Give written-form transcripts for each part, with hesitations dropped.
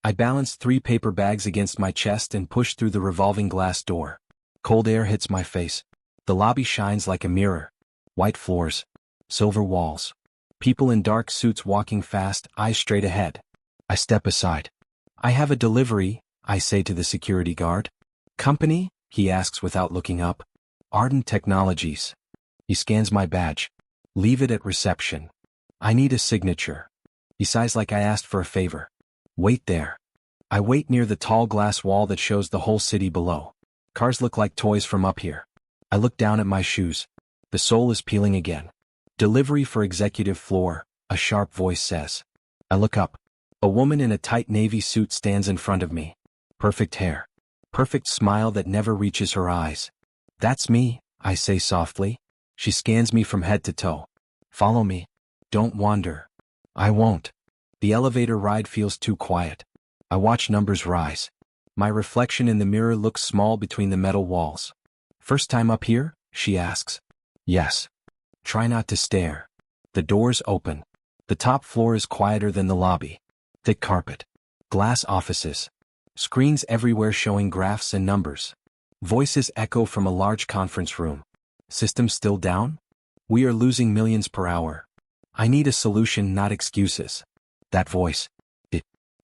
I balance 3 paper bags against my chest and push through the revolving glass door. Cold air hits my face. The lobby shines like a mirror. White floors. Silver walls. People in dark suits walking fast, eyes straight ahead. I step aside. I have a delivery, I say to the security guard. Company? He asks without looking up. Ardent Technologies. He scans my badge. Leave it at reception. I need a signature. He sighs like I asked for a favor. Wait there. I wait near the tall glass wall that shows the whole city below. Cars look like toys from up here. I look down at my shoes. The sole is peeling again. Delivery for executive floor, a sharp voice says. I look up. A woman in a tight navy suit stands in front of me. Perfect hair. Perfect smile that never reaches her eyes. That's me, I say softly. She scans me from head to toe. Follow me. Don't wander. I won't. The elevator ride feels too quiet. I watch numbers rise. My reflection in the mirror looks small between the metal walls. First time up here? She asks. Yes. Try not to stare. The doors open. The top floor is quieter than the lobby. Thick carpet. Glass offices. Screens everywhere showing graphs and numbers. Voices echo from a large conference room. System still down? We are losing millions per hour. I need a solution, not excuses. That voice.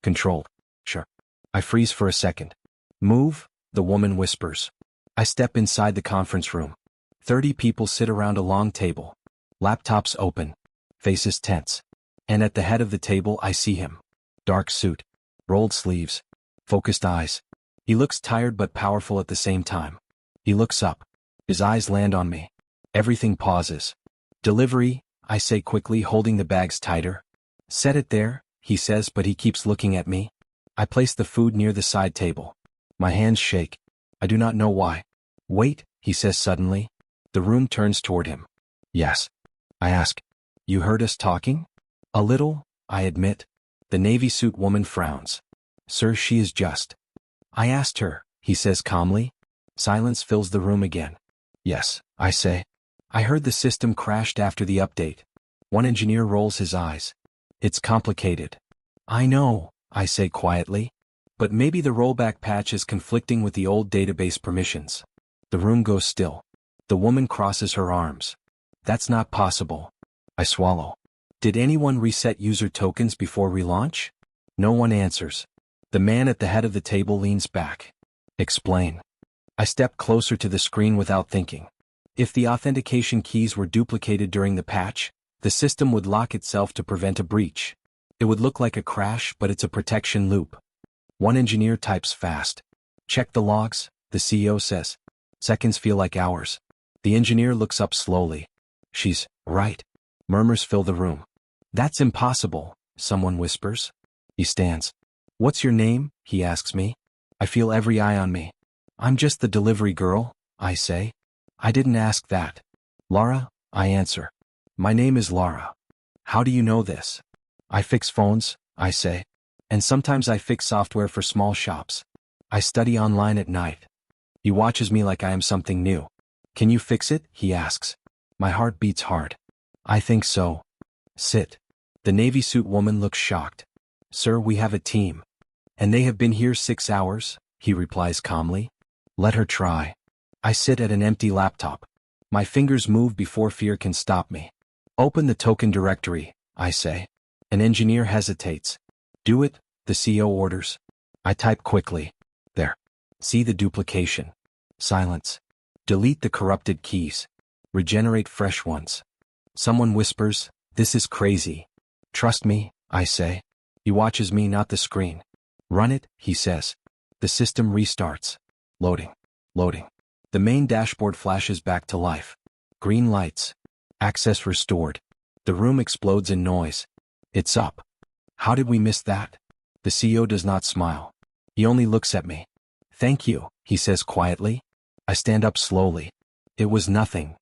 Controlled. Sure. I freeze for a second. Move, the woman whispers. I step inside the conference room. 30 people sit around a long table. Laptops open. Faces tense. And at the head of the table I see him. Dark suit. Rolled sleeves. Focused eyes. He looks tired but powerful at the same time. He looks up. His eyes land on me. Everything pauses. Delivery, I say quickly, holding the bags tighter. Set it there, he says, but he keeps looking at me. I place the food near the side table. My hands shake. I do not know why. Wait, he says suddenly. The room turns toward him. Yes. I ask. You heard us talking? A little, I admit. The navy suit woman frowns. Sir, she is just. I asked her, he says calmly. Silence fills the room again. Yes, I say. I heard the system crashed after the update. One engineer rolls his eyes. It's complicated. I know, I say quietly. But maybe the rollback patch is conflicting with the old database permissions. The room goes still. The woman crosses her arms. That's not possible. I swallow. Did anyone reset user tokens before relaunch? No one answers. The man at the head of the table leans back. Explain. I step closer to the screen without thinking. If the authentication keys were duplicated during the patch, the system would lock itself to prevent a breach. It would look like a crash, but it's a protection loop. One engineer types fast. Check the logs, the CEO says. Seconds feel like hours. The engineer looks up slowly. She's right. Murmurs fill the room. That's impossible, someone whispers. He stands. What's your name? He asks me. I feel every eye on me. I'm just the delivery girl, I say. I didn't ask that. Laura, I answer. My name is Laura. How do you know this? I fix phones, I say. And sometimes I fix software for small shops. I study online at night. He watches me like I am something new. Can you fix it? He asks. My heart beats hard. I think so. Sit. The navy suit woman looks shocked. Sir, we have a team. And they have been here 6 hours, he replies calmly. Let her try. I sit at an empty laptop. My fingers move before fear can stop me. Open the token directory, I say. An engineer hesitates. Do it, the CEO orders. I type quickly. There. See the duplication. Silence. Delete the corrupted keys. Regenerate fresh ones. Someone whispers, this is crazy. Trust me, I say. He watches me, not the screen. Run it, he says. The system restarts. Loading. Loading. The main dashboard flashes back to life. Green lights. Access restored. The room explodes in noise. It's up. How did we miss that? The CEO does not smile. He only looks at me. Thank you, he says quietly. I stand up slowly. It was nothing.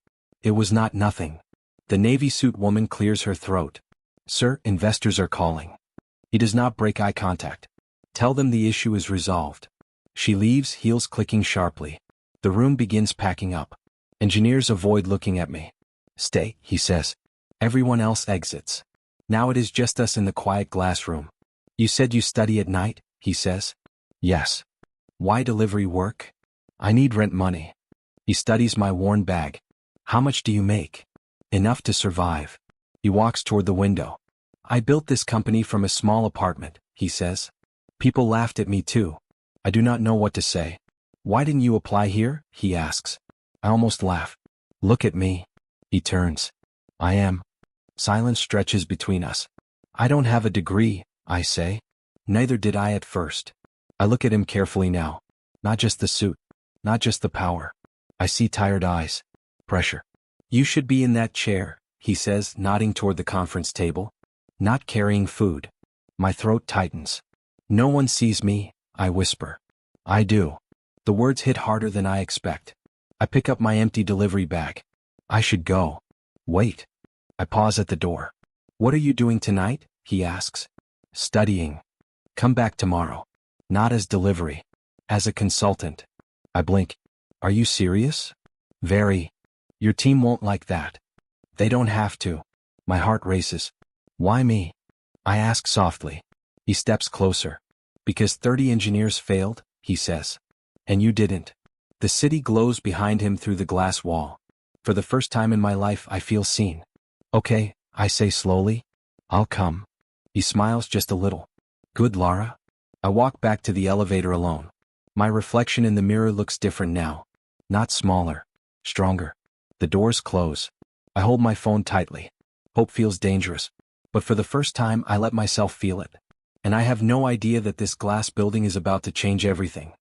It was not nothing. The navy suit woman clears her throat. Sir, investors are calling. He does not break eye contact. Tell them the issue is resolved. She leaves, heels clicking sharply. The room begins packing up. Engineers avoid looking at me. Stay, he says. Everyone else exits. Now it is just us in the quiet glass room. You said you study at night, he says. Yes. Why delivery work? I need rent money. He studies my worn bag. How much do you make? Enough to survive. He walks toward the window. I built this company from a small apartment, he says. People laughed at me too. I do not know what to say. Why didn't you apply here? He asks. I almost laugh. Look at me. He turns. I am. Silence stretches between us. I don't have a degree, I say. Neither did I at first. I look at him carefully now. Not just the suit. Not just the power. I see tired eyes. Pressure. You should be in that chair, he says, nodding toward the conference table. Not carrying food. My throat tightens. No one sees me, I whisper. I do. The words hit harder than I expect. I pick up my empty delivery bag. I should go. Wait. I pause at the door. What are you doing tonight? He asks. Studying. Come back tomorrow. Not as delivery. As a consultant. I blink. Are you serious? Very. Your team won't like that. They don't have to. My heart races. Why me? I ask softly. He steps closer. Because 30 engineers failed, he says. And you didn't. The city glows behind him through the glass wall. For the first time in my life I feel seen. Okay, I say slowly. I'll come. He smiles just a little. Good, Lara. I walk back to the elevator alone. My reflection in the mirror looks different now. Not smaller. Stronger. The doors close. I hold my phone tightly. Hope feels dangerous. But for the first time I let myself feel it. And I have no idea that this glass building is about to change everything.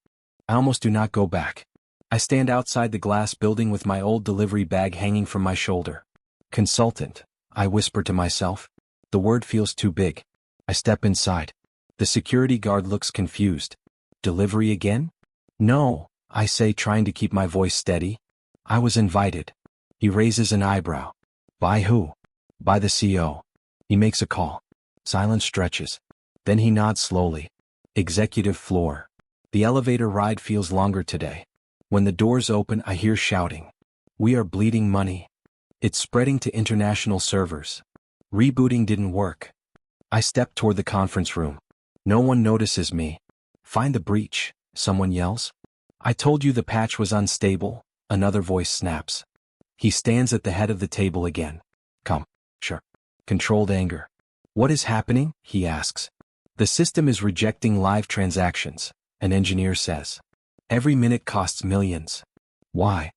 I almost do not go back. I stand outside the glass building with my old delivery bag hanging from my shoulder. Consultant, I whisper to myself. The word feels too big. I step inside. The security guard looks confused. Delivery again? No, I say, trying to keep my voice steady. I was invited. He raises an eyebrow. By who? By the CEO. He makes a call. Silence stretches. Then he nods slowly. Executive floor. The elevator ride feels longer today. When the doors open, I hear shouting. We are bleeding money. It's spreading to international servers. Rebooting didn't work. I step toward the conference room. No one notices me. Find the breach, someone yells. I told you the patch was unstable, another voice snaps. He stands at the head of the table again. Come. Sure. Controlled anger. What is happening? He asks. The system is rejecting live transactions, an engineer says. Every minute costs millions. Why?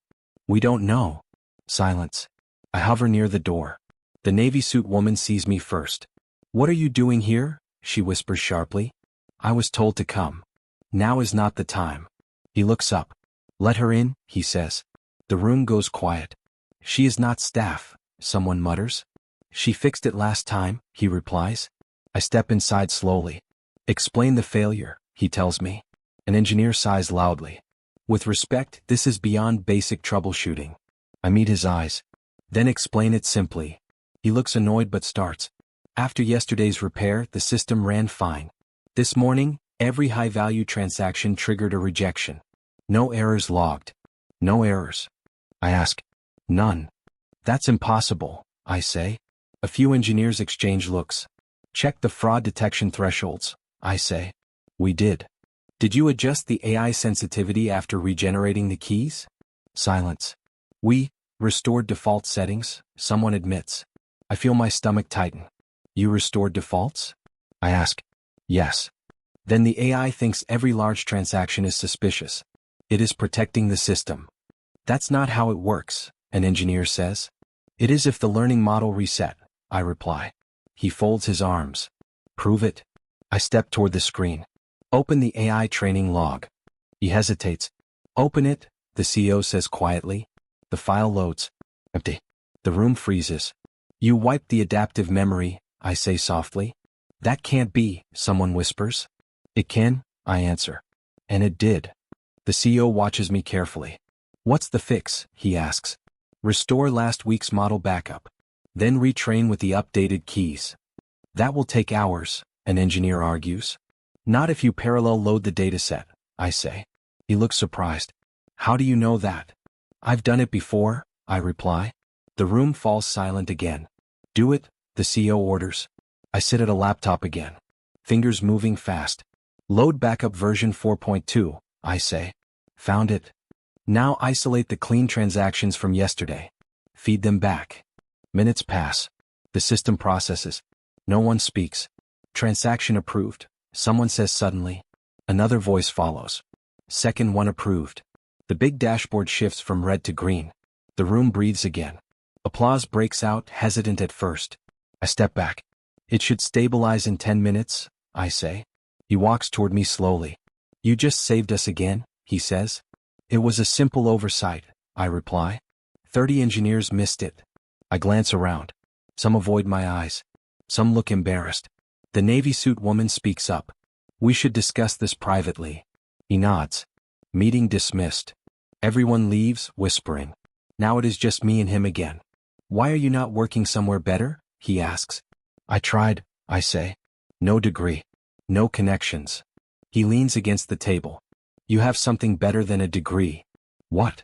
We don't know. Silence. I hover near the door. The navy suit woman sees me first. What are you doing here? She whispers sharply. I was told to come. Now is not the time. He looks up. Let her in, he says. The room goes quiet. She is not staff, someone mutters. She fixed it last time, he replies. I step inside slowly. Explain the failure, he tells me. An engineer sighs loudly. With respect, this is beyond basic troubleshooting. I meet his eyes. Then explain it simply. He looks annoyed but starts. After yesterday's repair, the system ran fine. This morning, every high-value transaction triggered a rejection. No errors logged. No errors. I ask. None. That's impossible, I say. A few engineers exchange looks. Check the fraud detection thresholds, I say. We did. Did you adjust the AI sensitivity after regenerating the keys? Silence. We restored default settings, someone admits. I feel my stomach tighten. You restored defaults? I ask. Yes. Then the AI thinks every large transaction is suspicious. It is protecting the system. That's not how it works, an engineer says. It is if the learning model reset, I reply. He folds his arms. Prove it. I step toward the screen. Open the AI training log. He hesitates. Open it, the CEO says quietly. The file loads. Empty. The room freezes. You wiped the adaptive memory, I say softly. That can't be, someone whispers. It can, I answer. And it did. The CEO watches me carefully. What's the fix, he asks. Restore last week's model backup. Then retrain with the updated keys. That will take hours, an engineer argues. Not if you parallel load the dataset, I say. He looks surprised. How do you know that? I've done it before, I reply. The room falls silent again. Do it, the CEO orders. I sit at a laptop again. Fingers moving fast. Load backup version 4.2, I say. Found it. Now isolate the clean transactions from yesterday. Feed them back. Minutes pass. The system processes. No one speaks. Transaction approved, someone says suddenly. Another voice follows. Second one approved. The big dashboard shifts from red to green. The room breathes again. Applause breaks out, hesitant at first. I step back. It should stabilize in 10 minutes, I say. He walks toward me slowly. You just saved us again, he says. It was a simple oversight, I reply. 30 engineers missed it. I glance around. Some avoid my eyes. Some look embarrassed. The navy suit woman speaks up. We should discuss this privately. He nods. Meeting dismissed. Everyone leaves, whispering. Now it is just me and him again. Why are you not working somewhere better? He asks. I tried, I say. No degree. No connections. He leans against the table. You have something better than a degree. What?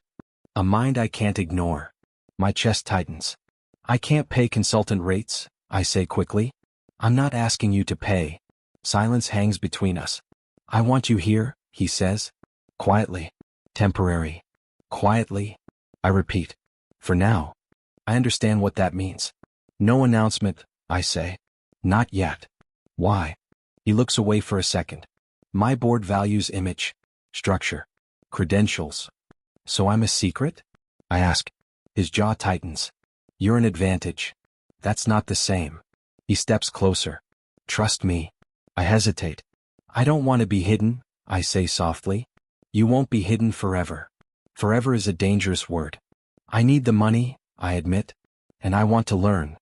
A mind I can't ignore. My chest tightens. I can't pay consultant rates, I say quickly. I'm not asking you to pay. Silence hangs between us. I want you here, he says. Quietly. Temporary. Quietly. I repeat. For now. I understand what that means. No announcement, I say. Not yet. Why? He looks away for a second. My board values image, structure, credentials. So I'm a secret? I ask. His jaw tightens. You're an advantage. That's not the same. He steps closer. Trust me. I hesitate. I don't want to be hidden, I say softly. You won't be hidden forever. Forever is a dangerous word. I need the money, I admit. And I want to learn.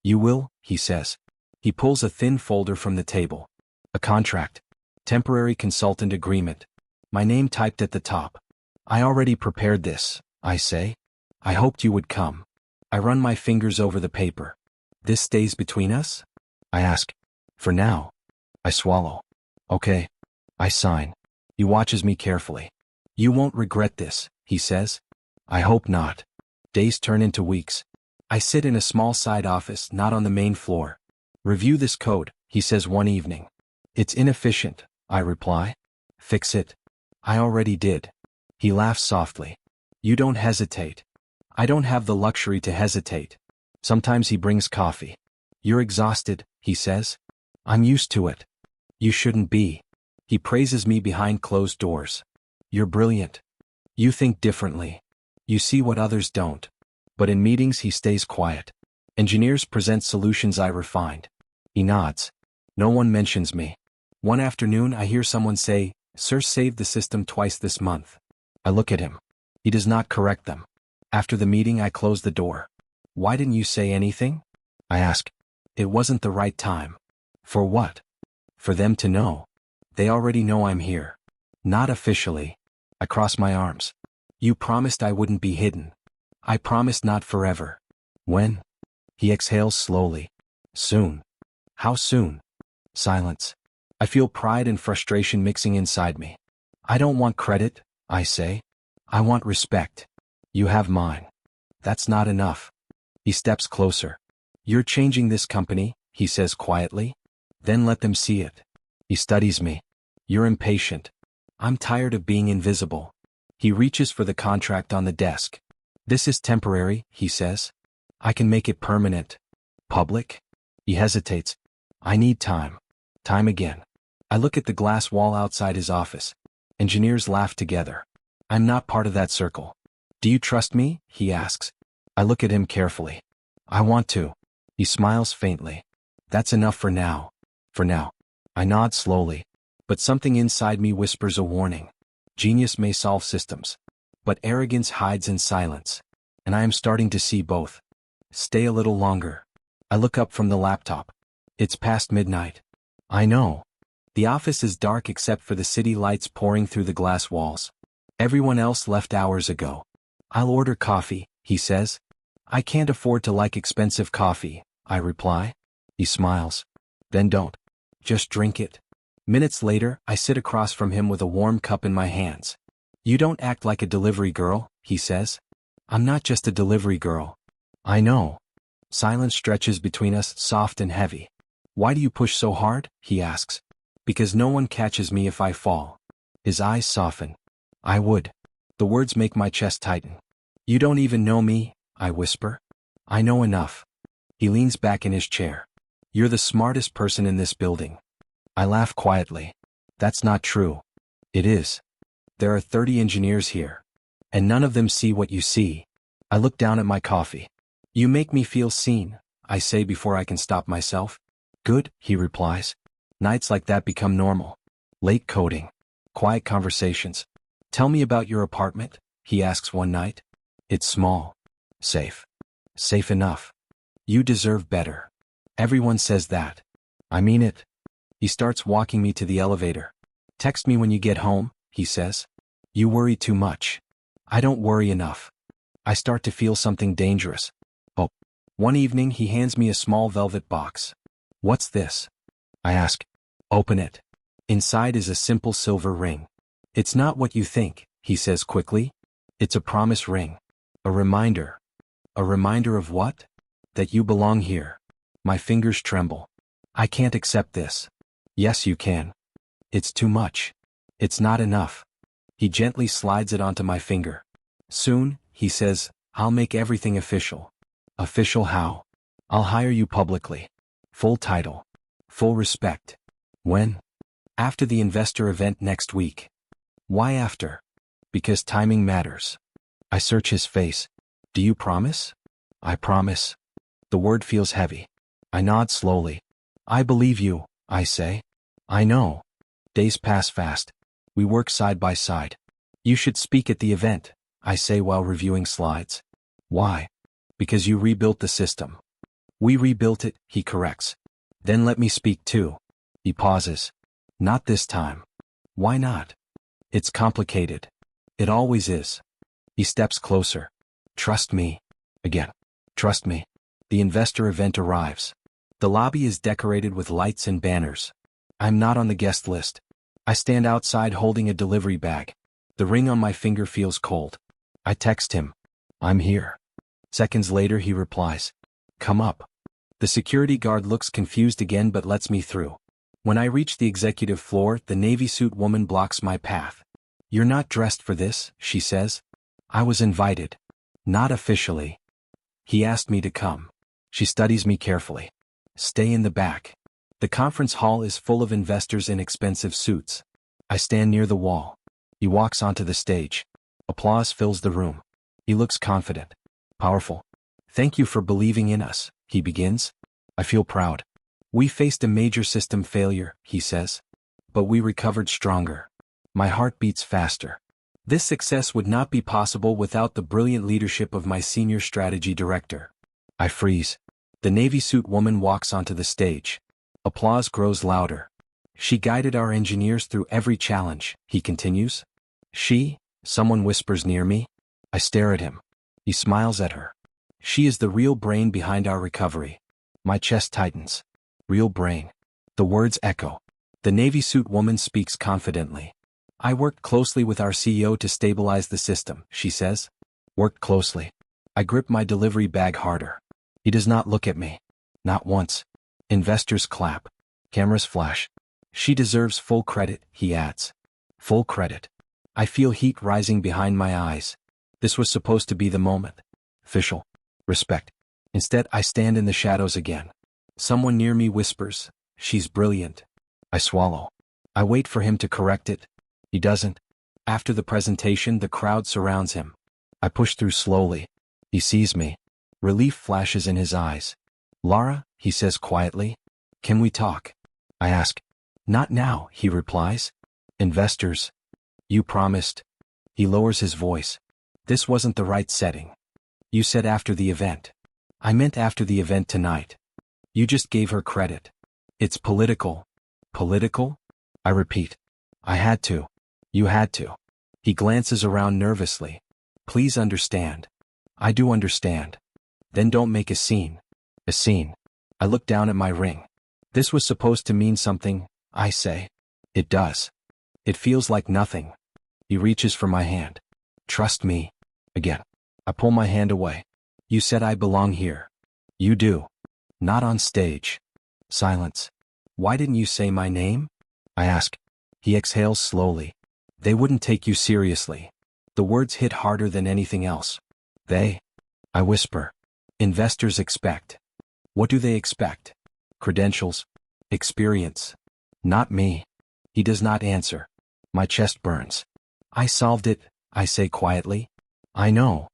You will, he says. He pulls a thin folder from the table. A contract. Temporary consultant agreement. My name typed at the top. I already prepared this, I say. I hoped you would come. I run my fingers over the paper. This stays between us? I ask. For now. I swallow. Okay. I sign. He watches me carefully. You won't regret this, he says. I hope not. Days turn into weeks. I sit in a small side office, not on the main floor. Review this code, he says one evening. It's inefficient, I reply. Fix it. I already did. He laughs softly. You don't hesitate. I don't have the luxury to hesitate. Sometimes he brings coffee. You're exhausted, he says. I'm used to it. You shouldn't be. He praises me behind closed doors. You're brilliant. You think differently. You see what others don't. But in meetings he stays quiet. Engineers present solutions I refined. He nods. No one mentions me. One afternoon I hear someone say, Sir saved the system twice this month. I look at him. He does not correct them. After the meeting I close the door. Why didn't you say anything? I ask. It wasn't the right time. For what? For them to know. They already know I'm here. Not officially. I cross my arms. You promised I wouldn't be hidden. I promised not forever. When? He exhales slowly. Soon. How soon? Silence. I feel pride and frustration mixing inside me. I don't want credit, I say. I want respect. You have mine. That's not enough. He steps closer. You're changing this company, he says quietly. Then let them see it. He studies me. You're impatient. I'm tired of being invisible. He reaches for the contract on the desk. This is temporary, he says. I can make it permanent. Public? He hesitates. I need time. Time again. I look at the glass wall outside his office. Engineers laugh together. I'm not part of that circle. Do you trust me? He asks. I look at him carefully. I want to. He smiles faintly. That's enough for now. For now. I nod slowly. But something inside me whispers a warning. Genius may solve systems. But arrogance hides in silence. And I am starting to see both. Stay a little longer. I look up from the laptop. It's past midnight. I know. The office is dark except for the city lights pouring through the glass walls. Everyone else left hours ago. I'll order coffee, he says. I can't afford to like expensive coffee, I reply. He smiles. Then don't. Just drink it. Minutes later, I sit across from him with a warm cup in my hands. You don't act like a delivery girl, he says. I'm not just a delivery girl. I know. Silence stretches between us, soft and heavy. Why do you push so hard? He asks. Because no one catches me if I fall. His eyes soften. I would. The words make my chest tighten. You don't even know me, I whisper. I know enough. He leans back in his chair. You're the smartest person in this building. I laugh quietly. That's not true. It is. There are 30 engineers here. And none of them see what you see. I look down at my coffee. You make me feel seen, I say before I can stop myself. Good, he replies. Nights like that become normal. Late coding. Quiet conversations. Tell me about your apartment, he asks one night. It's small. Safe. Safe enough. You deserve better. Everyone says that. I mean it. He starts walking me to the elevator. Text me when you get home, he says. You worry too much. I don't worry enough. I start to feel something dangerous. Oh. One evening he hands me a small velvet box. What's this? I ask. Open it. Inside is a simple silver ring. It's not what you think, he says quickly. It's a promise ring. A reminder. A reminder of what? That you belong here. My fingers tremble. I can't accept this. Yes, you can. It's too much. It's not enough. He gently slides it onto my finger. Soon, he says, I'll make everything official. Official how? I'll hire you publicly. Full title. Full respect. When? After the investor event next week. Why after? Because timing matters. I search his face. Do you promise? I promise. The word feels heavy. I nod slowly. I believe you, I say. I know. Days pass fast. We work side by side. You should speak at the event, I say while reviewing slides. Why? Because you rebuilt the system. We rebuilt it, he corrects. Then let me speak too. He pauses. Not this time. Why not? It's complicated. It always is. He steps closer. Trust me. Again. Trust me. The investor event arrives. The lobby is decorated with lights and banners. I'm not on the guest list. I stand outside holding a delivery bag. The ring on my finger feels cold. I text him. I'm here. Seconds later he replies. Come up. The security guard looks confused again but lets me through. When I reach the executive floor, the navy suit woman blocks my path. You're not dressed for this, she says. I was invited. Not officially. He asked me to come. She studies me carefully. Stay in the back. The conference hall is full of investors in expensive suits. I stand near the wall. He walks onto the stage. Applause fills the room. He looks confident. Powerful. Thank you for believing in us, he begins. I feel proud. We faced a major system failure, he says. But we recovered stronger. My heart beats faster. This success would not be possible without the brilliant leadership of my senior strategy director. I freeze. The navy suit woman walks onto the stage. Applause grows louder. She guided our engineers through every challenge, he continues. She? Someone whispers near me. I stare at him. He smiles at her. She is the real brain behind our recovery. My chest tightens. Real brain. The words echo. The navy suit woman speaks confidently. I worked closely with our CEO to stabilize the system, she says. Worked closely. I grip my delivery bag harder. He does not look at me. Not once. Investors clap. Cameras flash. She deserves full credit, he adds. Full credit. I feel heat rising behind my eyes. This was supposed to be the moment. Official. Respect. Instead, I stand in the shadows again. Someone near me whispers, she's brilliant. I swallow. I wait for him to correct it. He doesn't. After the presentation, the crowd surrounds him. I push through slowly. He sees me. Relief flashes in his eyes. Laura, he says quietly. Can we talk? I ask. Not now, he replies. Investors. You promised. He lowers his voice. This wasn't the right setting. You said after the event. I meant after the event tonight. You just gave her credit. It's political. Political? I repeat. I had to. You had to. He glances around nervously. Please understand. I do understand. Then don't make a scene. A scene. I look down at my ring. This was supposed to mean something, I say. It does. It feels like nothing. He reaches for my hand. Trust me. Again. I pull my hand away. You said I belong here. You do. Not on stage. Silence. Why didn't you say my name? I ask. He exhales slowly. They wouldn't take you seriously. The words hit harder than anything else. They? I whisper. Investors expect. What do they expect? Credentials? Experience? Not me. He does not answer. My chest burns. I solved it, I say quietly. I know.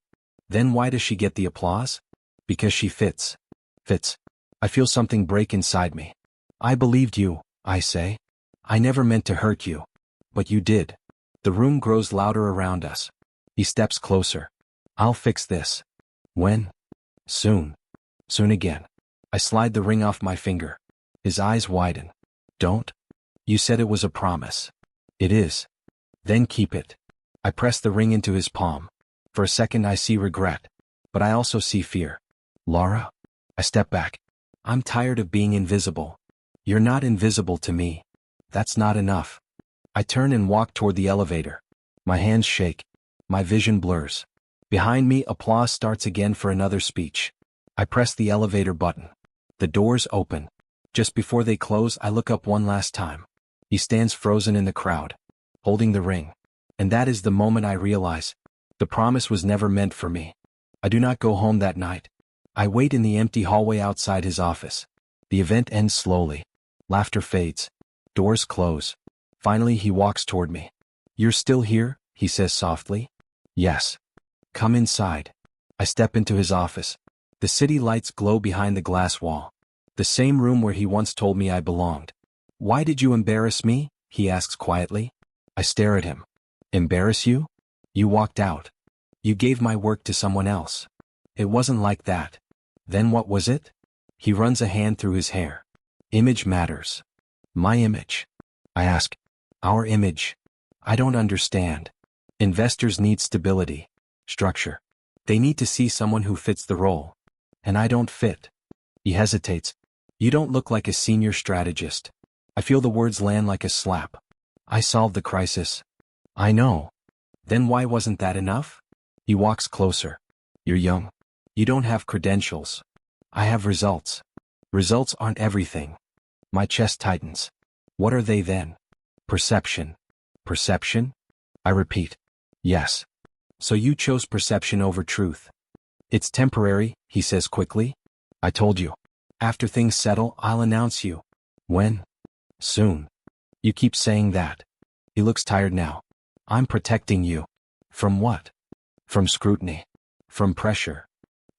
Then why does she get the applause? Because she fits. Fits. I feel something break inside me. I believed you, I say. I never meant to hurt you. But you did. The room grows louder around us. He steps closer. I'll fix this. When? Soon. Soon again. I slide the ring off my finger. His eyes widen. Don't? You said it was a promise. It is. Then keep it. I press the ring into his palm. For a second I see regret. But I also see fear. Laura? I step back. I'm tired of being invisible. You're not invisible to me. That's not enough. I turn and walk toward the elevator. My hands shake. My vision blurs. Behind me, applause starts again for another speech. I press the elevator button. The doors open. Just before they close, I look up one last time. He stands frozen in the crowd, holding the ring. And that is the moment I realize the promise was never meant for me. I do not go home that night. I wait in the empty hallway outside his office. The event ends slowly. Laughter fades. Doors close. Finally, he walks toward me. You're still here? He says softly. Yes. Come inside. I step into his office. The city lights glow behind the glass wall. The same room where he once told me I belonged. Why did you embarrass me? He asks quietly. I stare at him. Embarrass you? You walked out. You gave my work to someone else. It wasn't like that. Then what was it? He runs a hand through his hair. Image matters. My image. I ask. Our image. I don't understand. Investors need stability. Structure. They need to see someone who fits the role. And I don't fit. He hesitates. You don't look like a senior strategist. I feel the words land like a slap. I solved the crisis. I know. Then why wasn't that enough? He walks closer. You're young. You don't have credentials. I have results. Results aren't everything. My chest tightens. What are they then? Perception. Perception? I repeat. Yes. So you chose perception over truth. It's temporary, he says quickly. I told you. After things settle, I'll announce you. When? Soon. You keep saying that. He looks tired now. I'm protecting you. From what? From scrutiny. From pressure.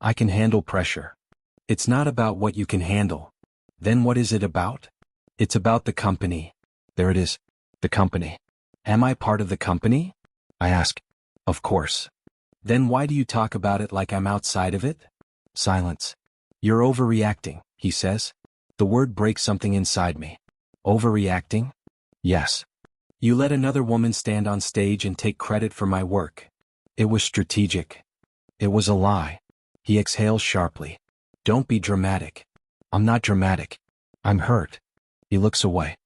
I can handle pressure. It's not about what you can handle. Then what is it about? It's about the company. There it is. The company. Am I part of the company? I ask. Of course. Then why do you talk about it like I'm outside of it? Silence. You're overreacting, he says. The word breaks something inside me. Overreacting? Yes. You let another woman stand on stage and take credit for my work. It was strategic. It was a lie. He exhales sharply. Don't be dramatic. I'm not dramatic. I'm hurt. He looks away.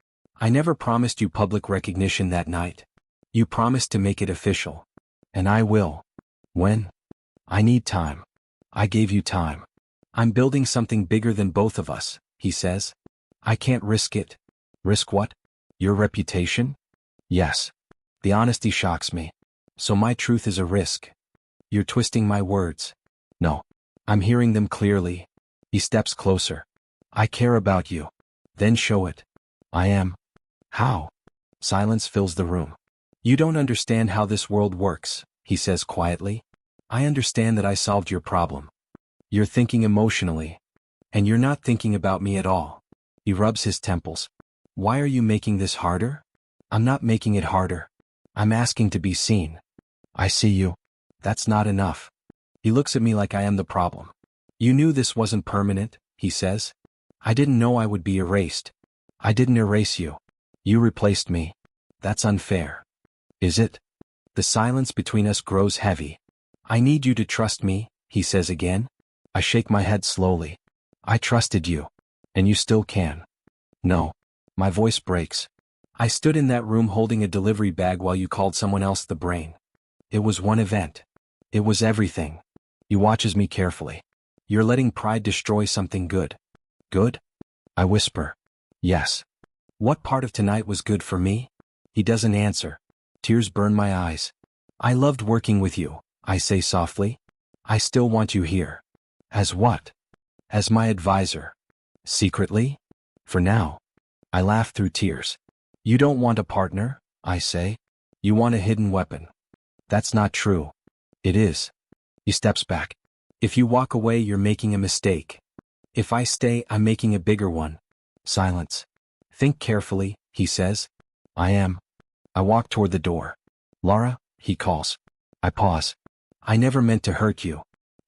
I never promised you public recognition that night. You promised to make it official. And I will. When? I need time. I gave you time. I'm building something bigger than both of us, he says. I can't risk it. Risk what? Your reputation? Yes. The honesty shocks me. So my truth is a risk. You're twisting my words. No. I'm hearing them clearly. He steps closer. I care about you. Then show it. I am. How? Silence fills the room. You don't understand how this world works, he says quietly. I understand that I solved your problem. You're thinking emotionally. And you're not thinking about me at all. He rubs his temples. Why are you making this harder? I'm not making it harder. I'm asking to be seen. I see you. That's not enough. He looks at me like I am the problem. You knew this wasn't permanent, he says. I didn't know I would be erased. I didn't erase you. You replaced me. That's unfair. Is it? The silence between us grows heavy. I need you to trust me, he says again. I shake my head slowly. I trusted you. And you still can. No. My voice breaks. I stood in that room holding a delivery bag while you called someone else the brain. It was one event. It was everything. He watches me carefully. You're letting pride destroy something good. Good? I whisper. Yes. What part of tonight was good for me? He doesn't answer. Tears burn my eyes. I loved working with you, I say softly. I still want you here. As what? As my advisor. Secretly? For now. I laugh through tears. You don't want a partner, I say. You want a hidden weapon. That's not true. It is. He steps back. If you walk away, you're making a mistake. If I stay, I'm making a bigger one. Silence. Think carefully, he says. I am. I walk toward the door. Laura, he calls. I pause. I never meant to hurt you.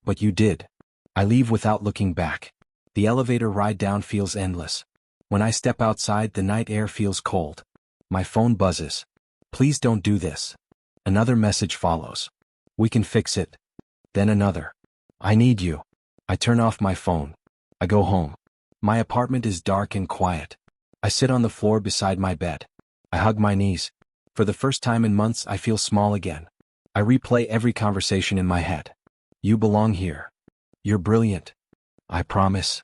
But you did. I leave without looking back. The elevator ride down feels endless. When I step outside, the night air feels cold. My phone buzzes. Please don't do this. Another message follows. We can fix it. Then another. I need you. I turn off my phone. I go home. My apartment is dark and quiet. I sit on the floor beside my bed. I hug my knees. For the first time in months, I feel small again. I replay every conversation in my head. You belong here. You're brilliant. I promise.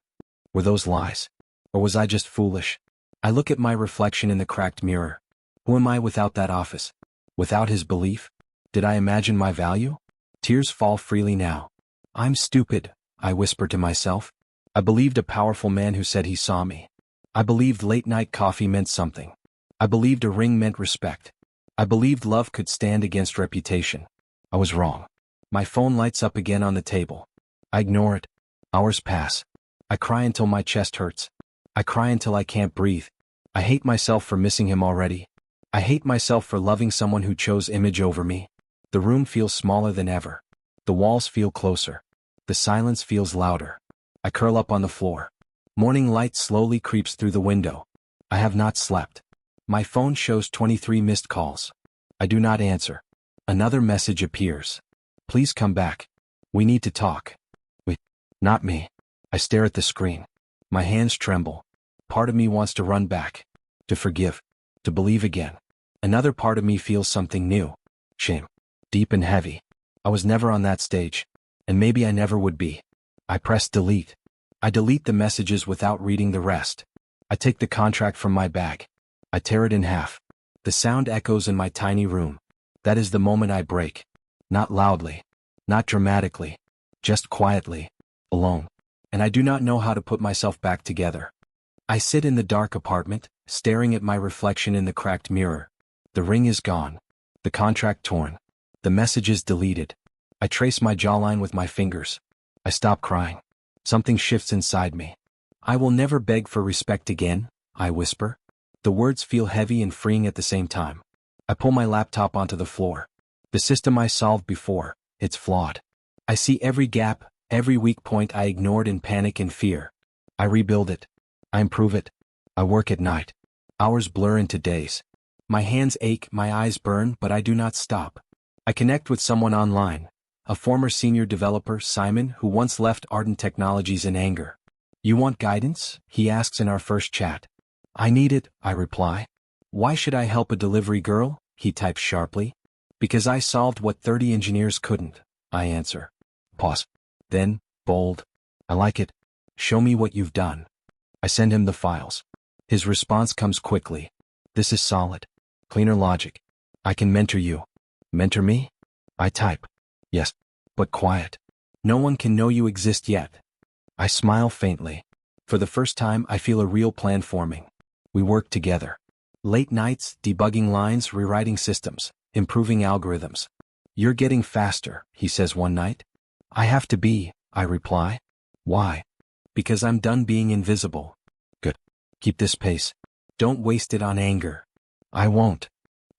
Were those lies? Or was I just foolish? I look at my reflection in the cracked mirror. Who am I without that office? Without his belief? Did I imagine my value? Tears fall freely now. I'm stupid, I whisper to myself. I believed a powerful man who said he saw me. I believed late-night coffee meant something. I believed a ring meant respect. I believed love could stand against reputation. I was wrong. My phone lights up again on the table. I ignore it. Hours pass. I cry until my chest hurts. I cry until I can't breathe. I hate myself for missing him already. I hate myself for loving someone who chose image over me. The room feels smaller than ever. The walls feel closer. The silence feels louder. I curl up on the floor. Morning light slowly creeps through the window. I have not slept. My phone shows 23 missed calls. I do not answer. Another message appears. Please come back. We need to talk. Wait, not me. I stare at the screen. My hands tremble. Part of me wants to run back. To forgive. To believe again. Another part of me feels something new. Shame. Deep and heavy. I was never on that stage. And maybe I never would be. I press delete. I delete the messages without reading the rest. I take the contract from my bag. I tear it in half. The sound echoes in my tiny room. That is the moment I break. Not loudly. Not dramatically. Just quietly. Alone. And I do not know how to put myself back together. I sit in the dark apartment, staring at my reflection in the cracked mirror. The ring is gone. The contract torn. The messages deleted. I trace my jawline with my fingers. I stop crying. Something shifts inside me. I will never beg for respect again, I whisper. The words feel heavy and freeing at the same time. I pull my laptop onto the floor. The system I solved before, it's flawed. I see every gap, every weak point I ignored in panic and fear. I rebuild it. I improve it. I work at night. Hours blur into days. My hands ache, my eyes burn, but I do not stop. I connect with someone online. A former senior developer, Simon, who once left Ardent Technologies in anger. You want guidance? He asks in our first chat. I need it, I reply. Why should I help a delivery girl? He types sharply. Because I solved what 30 engineers couldn't, I answer. Pause. Then, bold. I like it. Show me what you've done. I send him the files. His response comes quickly. This is solid. Cleaner logic. I can mentor you. Mentor me? I type. Yes, but quiet. No one can know you exist yet. I smile faintly. For the first time, I feel a real plan forming. We work together. Late nights, debugging lines, rewriting systems, improving algorithms. You're getting faster, he says one night. I have to be, I reply. Why? Because I'm done being invisible. Good. Keep this pace. Don't waste it on anger. I won't.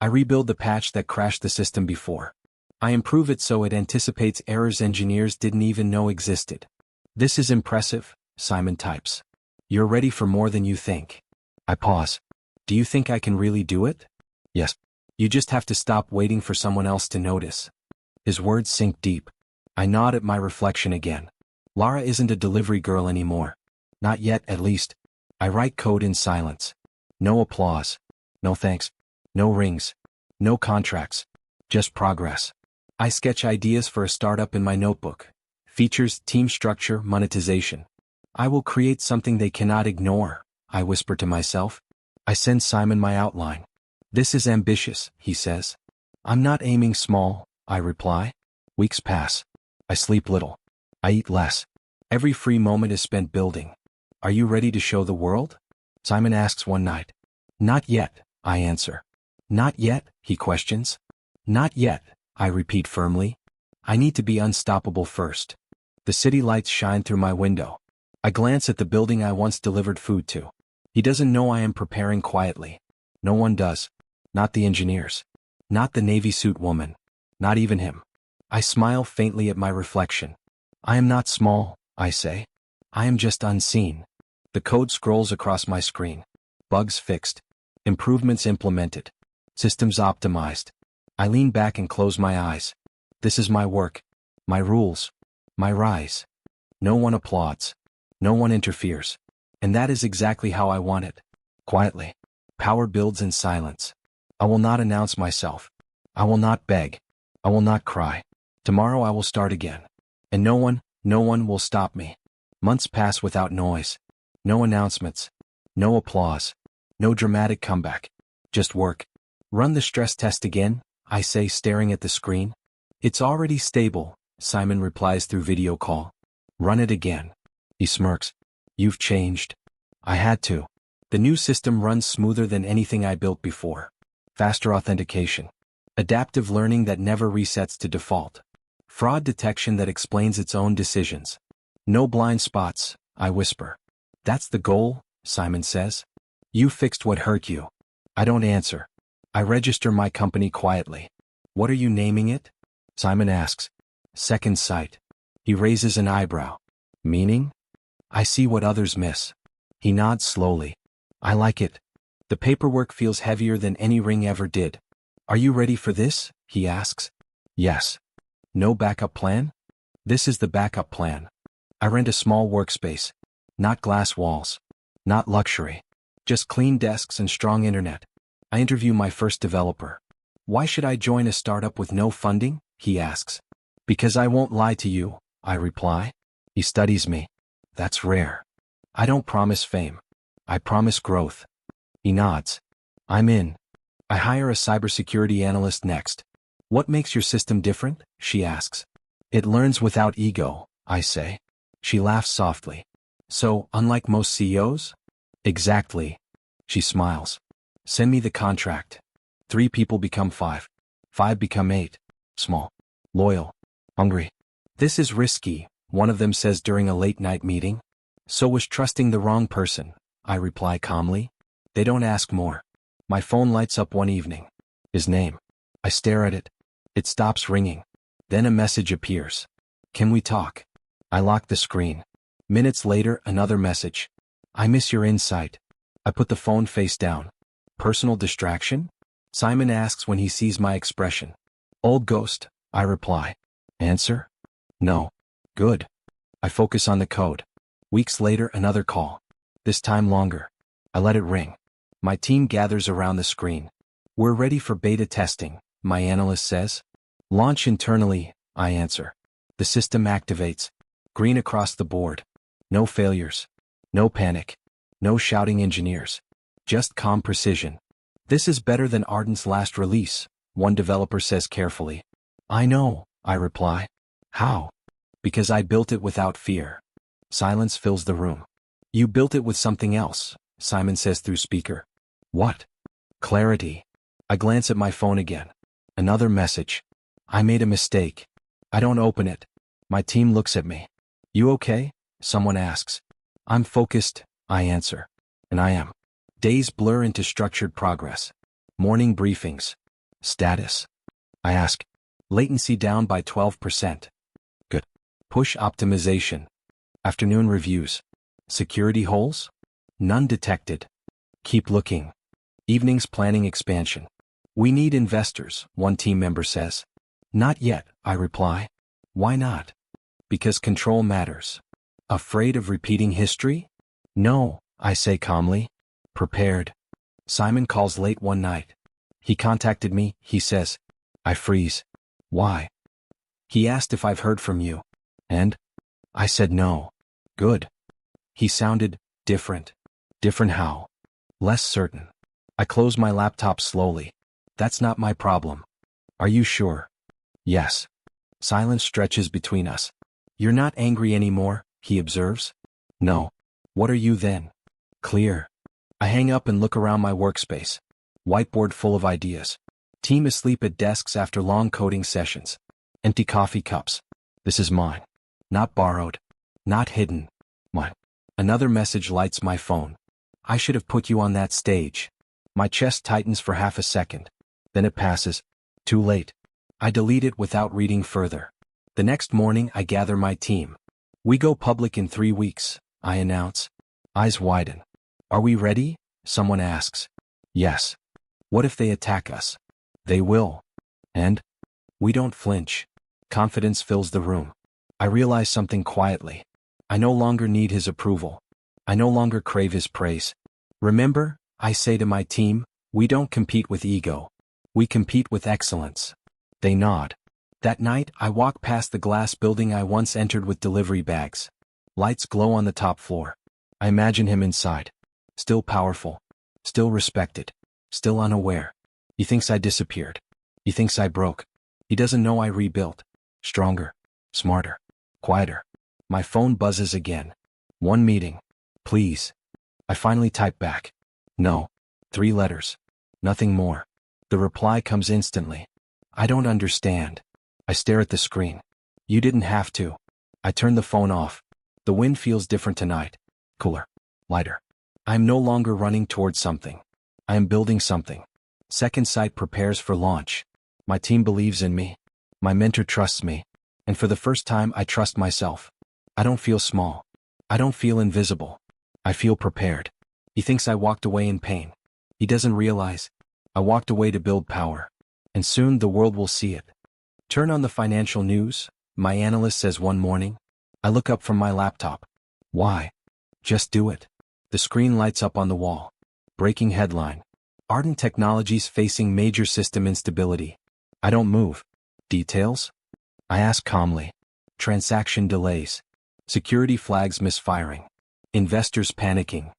I rebuild the patch that crashed the system before. I improve it so it anticipates errors engineers didn't even know existed. This is impressive, Simon types. You're ready for more than you think. I pause. Do you think I can really do it? Yes. You just have to stop waiting for someone else to notice. His words sink deep. I nod at my reflection again. Lara isn't a delivery girl anymore. Not yet, at least. I write code in silence. No applause. No thanks. No rings. No contracts. Just progress. I sketch ideas for a startup in my notebook. Features, team structure, monetization. I will create something they cannot ignore, I whisper to myself. I send Simon my outline. This is ambitious, he says. I'm not aiming small, I reply. Weeks pass. I sleep little. I eat less. Every free moment is spent building. Are you ready to show the world? Simon asks one night. Not yet, I answer. Not yet, he questions. Not yet, I repeat firmly. I need to be unstoppable first. The city lights shine through my window. I glance at the building I once delivered food to. He doesn't know I am preparing quietly. No one does. Not the engineers. Not the navy suit woman. Not even him. I smile faintly at my reflection. I am not small, I say. I am just unseen. The code scrolls across my screen. Bugs fixed. Improvements implemented. Systems optimized. I lean back and close my eyes. This is my work. My rules. My rise. No one applauds. No one interferes. And that is exactly how I want it. Quietly. Power builds in silence. I will not announce myself. I will not beg. I will not cry. Tomorrow I will start again. And no one will stop me. Months pass without noise. No announcements. No applause. No dramatic comeback. Just work. Run the stress test again, I say, staring at the screen. It's already stable, Simon replies through video call. Run it again. He smirks. You've changed. I had to. The new system runs smoother than anything I built before. Faster authentication. Adaptive learning that never resets to default. Fraud detection that explains its own decisions. No blind spots, I whisper. That's the goal, Simon says. You fixed what hurt you. I don't answer. I register my company quietly. What are you naming it? Simon asks. Second Sight. He raises an eyebrow. Meaning? I see what others miss. He nods slowly. I like it. The paperwork feels heavier than any ring ever did. Are you ready for this? He asks. Yes. No backup plan? This is the backup plan. I rent a small workspace. Not glass walls. Not luxury. Just clean desks and strong internet. I interview my first developer. Why should I join a startup with no funding? He asks. Because I won't lie to you, I reply. He studies me. That's rare. I don't promise fame. I promise growth. He nods. I'm in. I hire a cybersecurity analyst next. What makes your system different? She asks. It learns without ego, I say. She laughs softly. So, unlike most CEOs? Exactly. She smiles. Send me the contract. 3 people become 5. 5 become 8. Small. Loyal. Hungry. This is risky, one of them says during a late-night meeting. So was trusting the wrong person, I reply calmly. They don't ask more. My phone lights up one evening. His name. I stare at it. It stops ringing. Then a message appears. Can we talk? I lock the screen. Minutes later, another message. I miss your insight. I put the phone face down. Personal distraction? Simon asks when he sees my expression. Old ghost, I reply. Answer? No. Good. I focus on the code. Weeks later, another call. This time longer. I let it ring. My team gathers around the screen. We're ready for beta testing, my analyst says. Launch internally, I answer. The system activates. Green across the board. No failures. No panic. No shouting engineers. Just calm precision. This is better than Ardent's last release, one developer says carefully. I know, I reply. How? Because I built it without fear. Silence fills the room. You built it with something else, Simon says through speaker. What? Clarity. I glance at my phone again. Another message. I made a mistake. I don't open it. My team looks at me. You okay? Someone asks. I'm focused, I answer. And I am. Days blur into structured progress. Morning briefings. Status. I ask. Latency down by 12%. Good. Push optimization. Afternoon reviews. Security holes? None detected. Keep looking. Evenings planning expansion. We need investors, one team member says. Not yet, I reply. Why not? Because control matters. Afraid of repeating history? No, I say calmly. Prepared. Simon calls late one night. He contacted me, he says. I freeze. Why? He asked if I've heard from you. And? I said no. Good. He sounded different. Different how? Less certain. I close my laptop slowly. That's not my problem. Are you sure? Yes. Silence stretches between us. You're not angry anymore, he observes. No. What are you then? Clear. I hang up and look around my workspace. Whiteboard full of ideas. Team asleep at desks after long coding sessions. Empty coffee cups. This is mine. Not borrowed. Not hidden. Mine. Another message lights my phone. I should have put you on that stage. My chest tightens for half a second. Then it passes. Too late. I delete it without reading further. The next morning I gather my team. We go public in 3 weeks, I announce. Eyes widen. Are we ready? Someone asks. Yes. What if they attack us? They will. And? We don't flinch. Confidence fills the room. I realize something quietly. I no longer need his approval. I no longer crave his praise. Remember, I say to my team, we don't compete with ego. We compete with excellence. They nod. That night, I walk past the glass building I once entered with delivery bags. Lights glow on the top floor. I imagine him inside. Still powerful. Still respected. Still unaware. He thinks I disappeared. He thinks I broke. He doesn't know I rebuilt. Stronger. Smarter. Quieter. My phone buzzes again. 1 meeting. Please. I finally type back. No. 3 letters. Nothing more. The reply comes instantly. I don't understand. I stare at the screen. You didn't have to. I turn the phone off. The wind feels different tonight. Cooler. Lighter. I am no longer running towards something. I am building something. Second Sight prepares for launch. My team believes in me. My mentor trusts me. And for the first time I trust myself. I don't feel small. I don't feel invisible. I feel prepared. He thinks I walked away in pain. He doesn't realize. I walked away to build power. And soon the world will see it. Turn on the financial news, my analyst says one morning. I look up from my laptop. Why? Just do it. The screen lights up on the wall. Breaking headline. Ardent Technologies facing major system instability. I don't move. Details? I ask calmly. Transaction delays. Security flags misfiring. Investors panicking.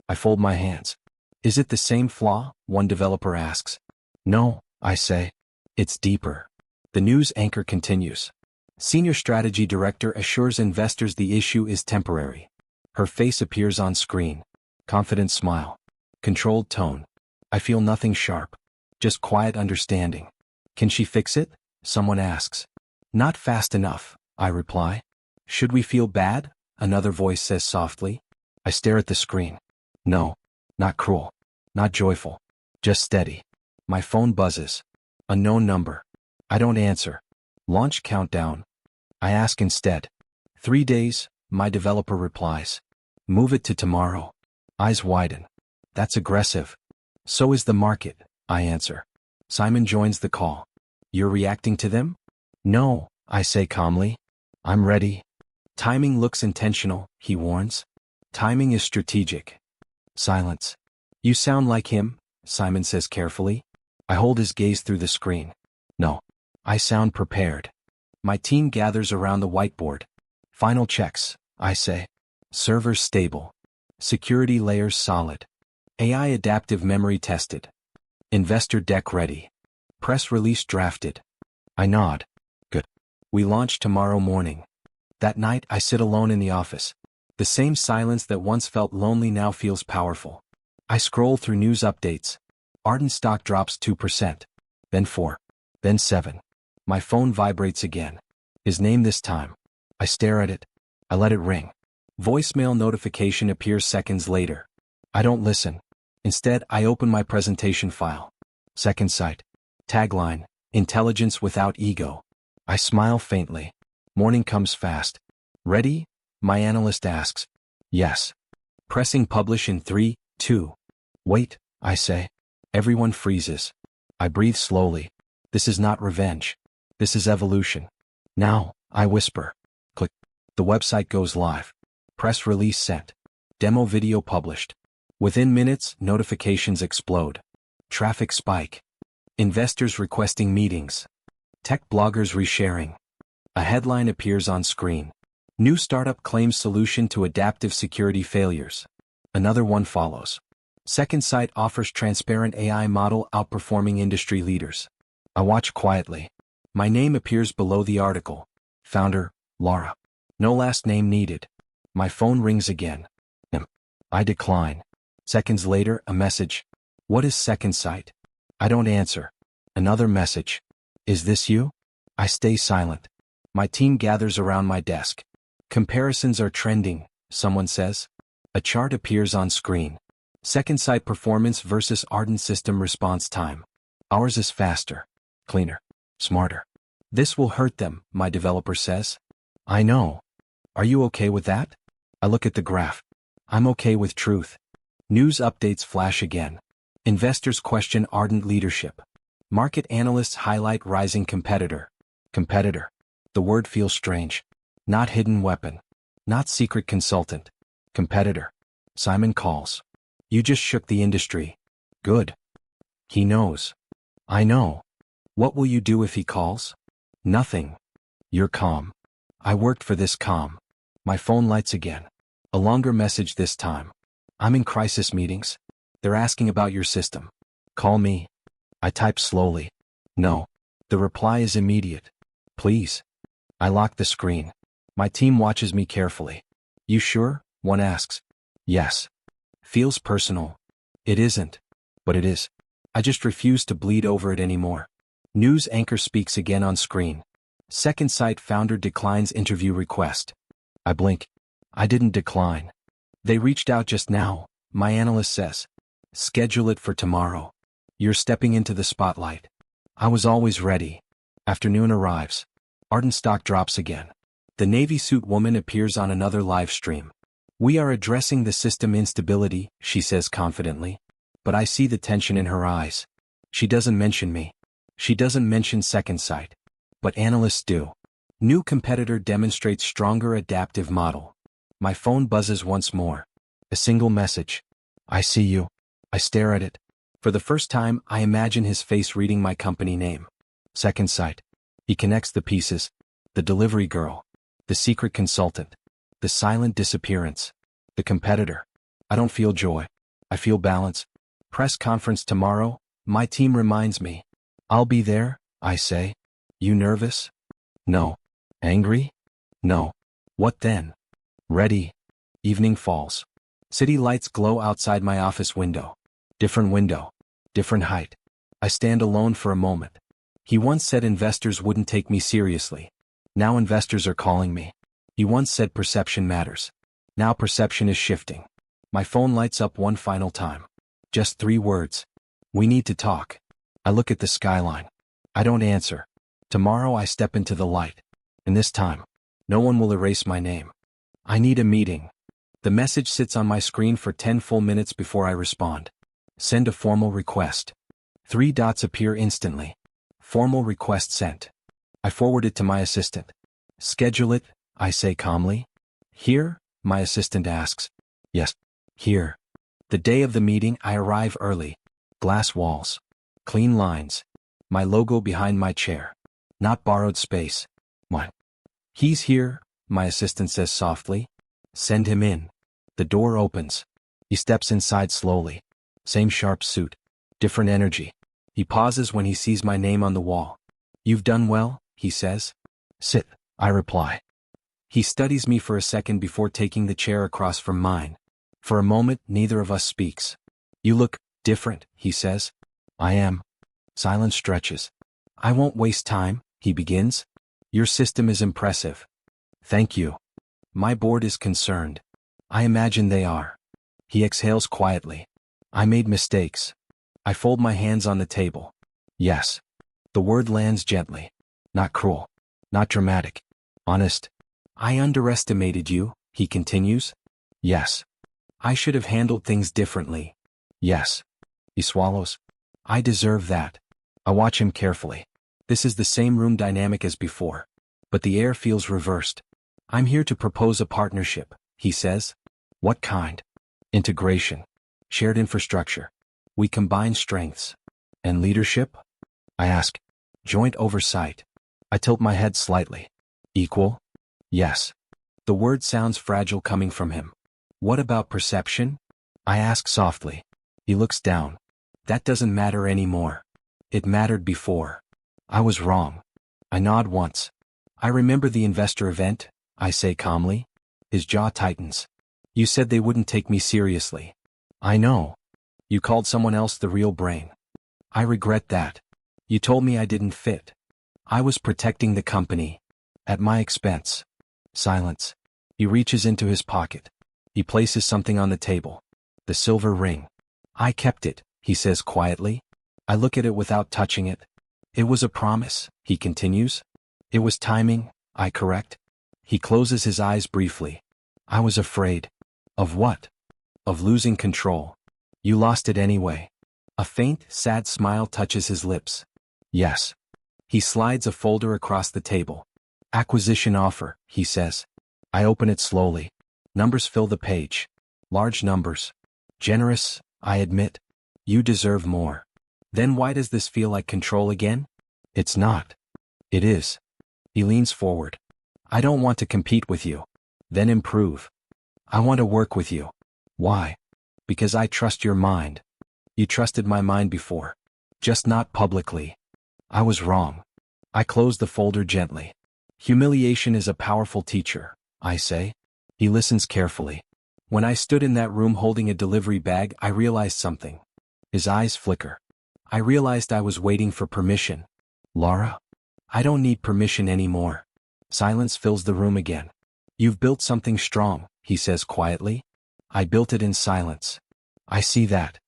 I fold my hands. Is it the same flaw? One developer asks. No, I say. It's deeper. The news anchor continues. Senior Strategy Director assures investors the issue is temporary. Her face appears on screen. Confident smile. Controlled tone. I feel nothing sharp. Just quiet understanding. Can she fix it? Someone asks. Not fast enough, I reply. Should we feel bad? Another voice says softly. I stare at the screen. No. Not cruel. Not joyful. Just steady. My phone buzzes. Unknown number. I don't answer. Launch countdown. I ask instead. 3 days, my developer replies. Move it to tomorrow. Eyes widen. That's aggressive. So is the market, I answer. Simon joins the call. You're reacting to them? No, I say calmly. I'm ready. Timing looks intentional, he warns. Timing is strategic. Silence. You sound like him, Simon says carefully. I hold his gaze through the screen. No. I sound prepared. My team gathers around the whiteboard. Final checks, I say. Servers stable. Security layers solid. AI adaptive memory tested. Investor deck ready. Press release drafted. I nod. Good. We launch tomorrow morning. That night I sit alone in the office. The same silence that once felt lonely now feels powerful. I scroll through news updates. Ardent stock drops 2%. Then 4. Then 7. My phone vibrates again. His name this time. I stare at it. I let it ring. Voicemail notification appears seconds later. I don't listen. Instead, I open my presentation file. Second Sight. Tagline, Intelligence without ego. I smile faintly. Morning comes fast. Ready? My analyst asks. Yes. Pressing publish in 3, 2. Wait, I say. Everyone freezes. I breathe slowly. This is not revenge. This is evolution. Now, I whisper. Click. The website goes live. Press release sent. Demo video published. Within minutes, notifications explode. Traffic spike. Investors requesting meetings. Tech bloggers resharing. A headline appears on screen. New startup claims solution to adaptive security failures. Another one follows. Second Sight offers transparent AI model outperforming industry leaders. I watch quietly. My name appears below the article. Founder, Laura. No last name needed. My phone rings again. I decline. Seconds later, a message. What is Second Sight? I don't answer. Another message. Is this you? I stay silent. My team gathers around my desk. Comparisons are trending, someone says. A chart appears on screen. Second Sight performance versus Ardent system response time. Ours is faster, cleaner, smarter. This will hurt them, my developer says. I know. Are you okay with that? I look at the graph. I'm okay with truth. News updates flash again. Investors question Ardent leadership. Market analysts highlight rising competitor. Competitor. The word feels strange. Not hidden weapon. Not secret consultant. Competitor. Simon calls. You just shook the industry. Good. He knows. I know. What will you do if he calls? Nothing. You're calm. I worked for this calm. My phone lights again. A longer message this time. I'm in crisis meetings. They're asking about your system. Call me. I type slowly. No. The reply is immediate. Please. I lock the screen. My team watches me carefully. You sure? One asks. Yes. Feels personal. It isn't. But it is. I just refuse to bleed over it anymore. News anchor speaks again on screen. Second Sight founder declines interview request. I blink. I didn't decline. They reached out just now, my analyst says. Schedule it for tomorrow. You're stepping into the spotlight. I was always ready. Afternoon arrives. Ardent stock drops again. The Navy suit woman appears on another live stream. We are addressing the system instability, she says confidently. But I see the tension in her eyes. She doesn't mention me. She doesn't mention Second Sight. But analysts do. New competitor demonstrates stronger adaptive model. My phone buzzes once more. A single message. I see you. I stare at it. For the first time, I imagine his face reading my company name. Second Sight. He connects the pieces. The delivery girl. The secret consultant. The silent disappearance. The competitor. I don't feel joy. I feel balance. Press conference tomorrow, my team reminds me. I'll be there, I say. You nervous? No. Angry? No. What then? Ready. Evening falls. City lights glow outside my office window. Different window. Different height. I stand alone for a moment. He once said investors wouldn't take me seriously. Now investors are calling me. He once said perception matters. Now perception is shifting. My phone lights up one final time. Just 3 words. We need to talk. I look at the skyline. I don't answer. Tomorrow I step into the light. And this time, no one will erase my name. I need a meeting. The message sits on my screen for 10 full minutes before I respond. Send a formal request. 3 dots appear instantly. Formal request sent. I forward it to my assistant. Schedule it, I say calmly. Here, my assistant asks. Yes, here. The day of the meeting, I arrive early. Glass walls. Clean lines. My logo behind my chair. Not borrowed space. Mine. He's here, my assistant says softly. Send him in. The door opens. He steps inside slowly. Same sharp suit. Different energy. He pauses when he sees my name on the wall. You've done well, he says. Sit, I reply. He studies me for a second before taking the chair across from mine. For a moment, neither of us speaks. You look different, he says. I am. Silence stretches. I won't waste time, he begins. Your system is impressive. Thank you. My board is concerned. I imagine they are. He exhales quietly. I made mistakes. I fold my hands on the table. Yes. The word lands gently. Not cruel. Not dramatic. Honest. I underestimated you, he continues. Yes. I should have handled things differently. Yes. He swallows. I deserve that. I watch him carefully. This is the same room dynamic as before. But the air feels reversed. I'm here to propose a partnership, he says. What kind? Integration. Shared infrastructure. We combine strengths. And leadership? I ask. Joint oversight. I tilt my head slightly. Equal? Yes. The word sounds fragile coming from him. What about perception? I ask softly. He looks down. That doesn't matter anymore. It mattered before. I was wrong. I nod once. I remember the investor event, I say calmly. His jaw tightens. You said they wouldn't take me seriously. I know. You called someone else the real brain. I regret that. You told me I didn't fit. I was protecting the company. At my expense. Silence. He reaches into his pocket. He places something on the table. The silver ring. I kept it, he says quietly. I look at it without touching it. It was a promise, he continues. It was timing, I correct. He closes his eyes briefly. I was afraid. Of what? Of losing control. You lost it anyway. A faint, sad smile touches his lips. Yes. He slides a folder across the table. Acquisition offer, he says. I open it slowly. Numbers fill the page. Large numbers. Generous, I admit. You deserve more. Then why does this feel like control again? It's not. It is. He leans forward. I don't want to compete with you. Then improve. I want to work with you. Why? Because I trust your mind. You trusted my mind before. Just not publicly. I was wrong. I close the folder gently. Humiliation is a powerful teacher, I say. He listens carefully. When I stood in that room holding a delivery bag, I realized something. His eyes flicker. I realized I was waiting for permission. Laura? I don't need permission anymore. Silence fills the room again. You've built something strong, he says quietly. I built it in silence. I see that.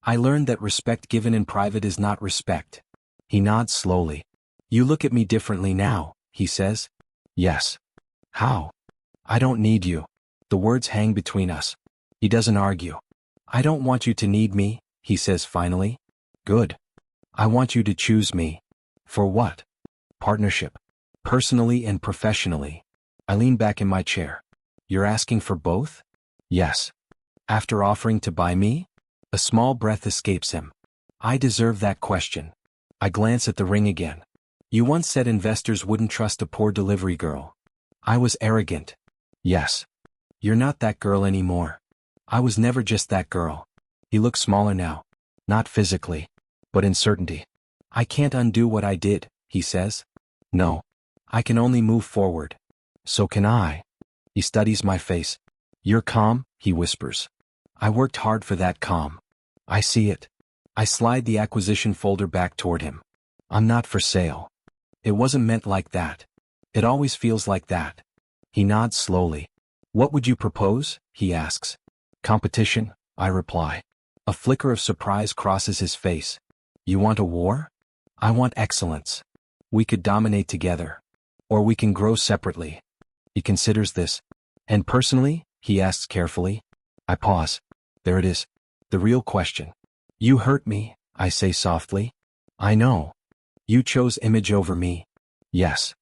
I learned that respect given in private is not respect. He nods slowly. You look at me differently now, he says. Yes. How? I don't need you. The words hang between us. He doesn't argue. I don't want you to need me, he says finally. Good. I want you to choose me. For what? Partnership. Personally and professionally. I lean back in my chair. You're asking for both? Yes. After offering to buy me? A small breath escapes him. I deserve that question. I glance at the ring again. You once said investors wouldn't trust a poor delivery girl. I was arrogant. Yes. You're not that girl anymore. I was never just that girl. He looks smaller now. Not physically, but in certainty. I can't undo what I did, he says. No. I can only move forward. So can I. He studies my face. You're calm, he whispers. I worked hard for that calm. I see it. I slide the acquisition folder back toward him. I'm not for sale. It wasn't meant like that. It always feels like that. He nods slowly. What would you propose? He asks. Competition, I reply. A flicker of surprise crosses his face. You want a war? I want excellence. We could dominate together. Or we can grow separately. He considers this. And personally, he asks carefully. I pause. There it is. The real question. You hurt me, I say softly. I know. You chose image over me. Yes.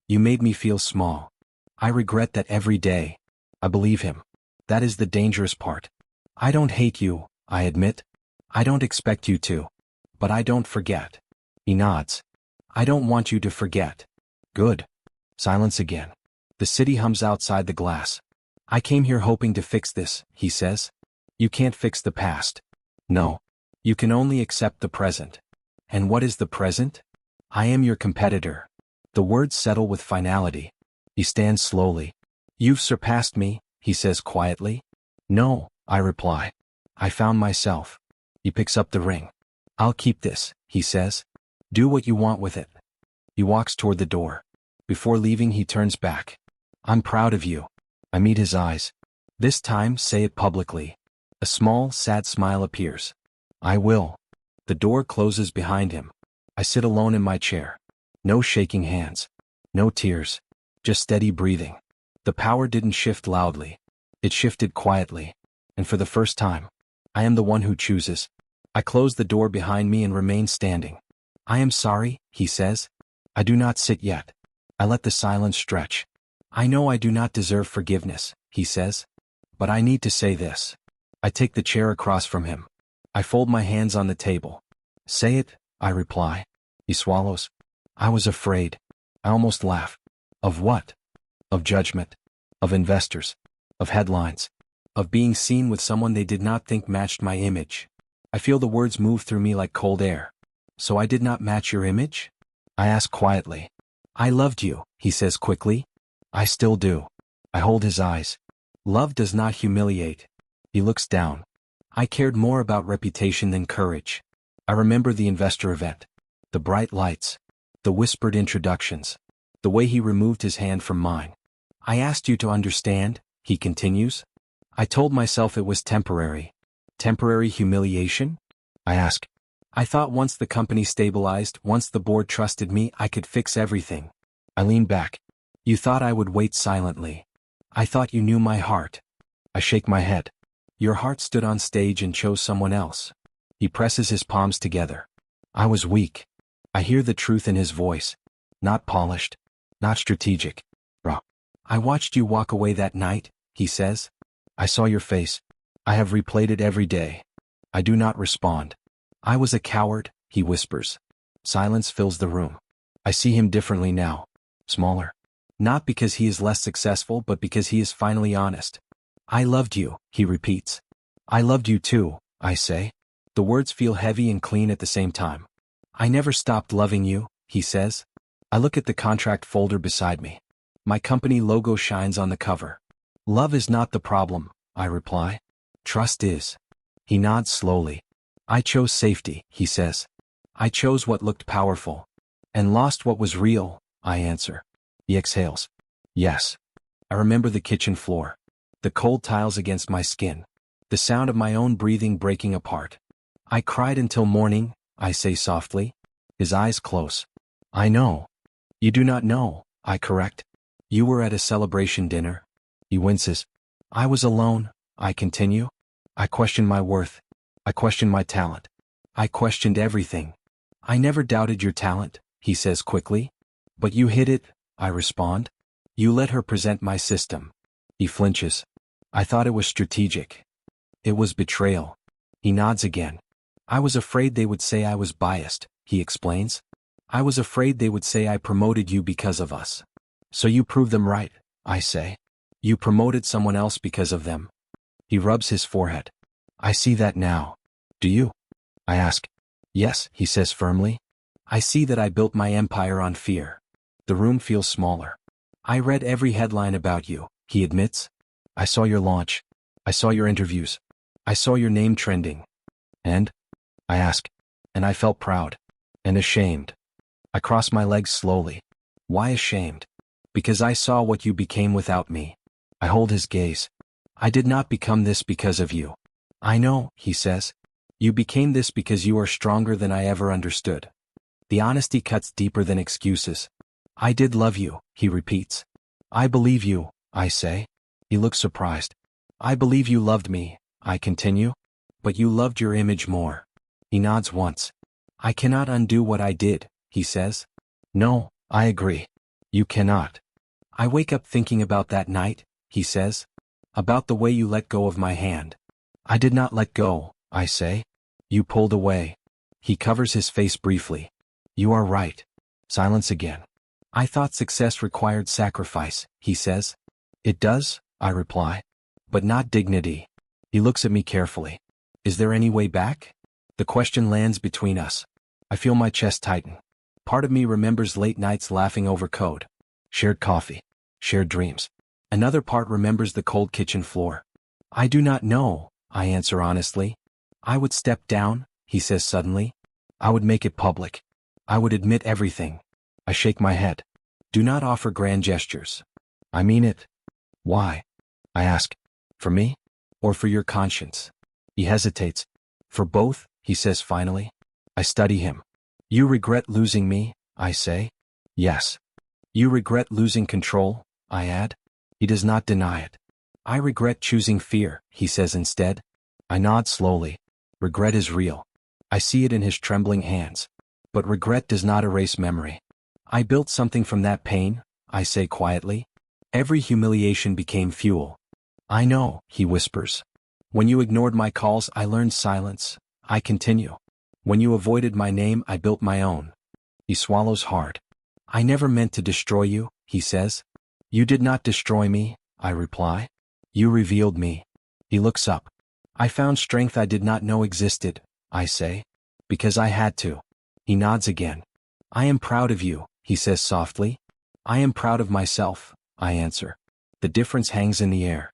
You made me feel small. I regret that every day. I believe him. That is the dangerous part. I don't hate you, I admit. I don't expect you to. But I don't forget. He nods. I don't want you to forget. Good. Silence again. The city hums outside the glass. I came here hoping to fix this, he says. You can't fix the past. No. You can only accept the present. And what is the present? I am your competitor. The words settle with finality. He stands slowly. You've surpassed me, he says quietly. No, I reply. I found myself. He picks up the ring. I'll keep this, he says. Do what you want with it. He walks toward the door. Before leaving, he turns back. I'm proud of you. I meet his eyes. This time, say it publicly. A small, sad smile appears. I will. The door closes behind him. I sit alone in my chair. No shaking hands. No tears. Just steady breathing. The power didn't shift loudly. It shifted quietly. And for the first time, I am the one who chooses. I close the door behind me and remain standing. I am sorry, he says. I do not sit yet. I let the silence stretch. I know I do not deserve forgiveness, he says. But I need to say this. I take the chair across from him. I fold my hands on the table. Say it, I reply. He swallows. I was afraid. I almost laugh. Of what? Of judgment. Of investors. Of headlines. Of being seen with someone they did not think matched my image. I feel the words move through me like cold air. So I did not match your image? I ask quietly. I loved you, he says quickly. I still do. I hold his eyes. Love does not humiliate. He looks down. I cared more about reputation than courage. I remember the investor event. The bright lights. The whispered introductions. The way he removed his hand from mine. I asked you to understand, he continues. I told myself it was temporary. Temporary humiliation? I ask. I thought once the company stabilized, once the board trusted me, I could fix everything. I lean back. You thought I would wait silently. I thought you knew my heart. I shake my head. Your heart stood on stage and chose someone else. He presses his palms together. I was weak. I hear the truth in his voice. Not polished. Not strategic. Raw. I watched you walk away that night, he says. I saw your face. I have replayed it every day. I do not respond. I was a coward, he whispers. Silence fills the room. I see him differently now. Smaller. Not because he is less successful, but because he is finally honest. I loved you, he repeats. I loved you too, I say. The words feel heavy and clean at the same time. I never stopped loving you, he says. I look at the contract folder beside me. My company logo shines on the cover. Love is not the problem, I reply. Trust is. He nods slowly. I chose safety, he says. I chose what looked powerful. And lost what was real, I answer. He exhales. Yes. I remember the kitchen floor. The cold tiles against my skin. The sound of my own breathing breaking apart. I cried until morning, I say softly. His eyes close. I know. You do not know, I correct. You were at a celebration dinner. He winces. I was alone, I continue. I questioned my worth. I questioned my talent. I questioned everything. I never doubted your talent, he says quickly. But you hid it, I respond. You let her present my system. He flinches. I thought it was strategic. It was betrayal. He nods again. I was afraid they would say I was biased, he explains. I was afraid they would say I promoted you because of us. So you proved them right, I say. You promoted someone else because of them. He rubs his forehead. I see that now. Do you? I ask. Yes, he says firmly. I see that I built my empire on fear. The room feels smaller. I read every headline about you, he admits. I saw your launch. I saw your interviews. I saw your name trending. And? I ask. And I felt proud. And ashamed. I cross my legs slowly. Why ashamed? Because I saw what you became without me. I hold his gaze. I did not become this because of you. I know, he says. You became this because you are stronger than I ever understood. The honesty cuts deeper than excuses. I did love you, he repeats. I believe you, I say. He looks surprised. I believe you loved me, I continue. But you loved your image more. He nods once. I cannot undo what I did, he says. No, I agree. You cannot. I wake up thinking about that night, he says. About the way you let go of my hand. I did not let go, I say. You pulled away. He covers his face briefly. You are right. Silence again. I thought success required sacrifice, he says. It does, I reply. But not dignity. He looks at me carefully. Is there any way back? The question lands between us. I feel my chest tighten. Part of me remembers late nights laughing over code. Shared coffee. Shared dreams. Another part remembers the cold kitchen floor. I do not know, I answer honestly. I would step down, he says suddenly. I would make it public. I would admit everything. I shake my head. Do not offer grand gestures. I mean it. Why? I ask. For me? Or for your conscience? He hesitates. For both, he says finally. I study him. You regret losing me, I say. Yes. You regret losing control, I add. He does not deny it. I regret choosing fear, he says instead. I nod slowly. Regret is real. I see it in his trembling hands. But regret does not erase memory. I built something from that pain, I say quietly. Every humiliation became fuel. I know, he whispers. When you ignored my calls, I learned silence. I continue. When you avoided my name, I built my own. He swallows hard. I never meant to destroy you, he says. You did not destroy me, I reply. You revealed me. He looks up. I found strength I did not know existed, I say. Because I had to. He nods again. I am proud of you, he says softly. I am proud of myself, I answer. The difference hangs in the air.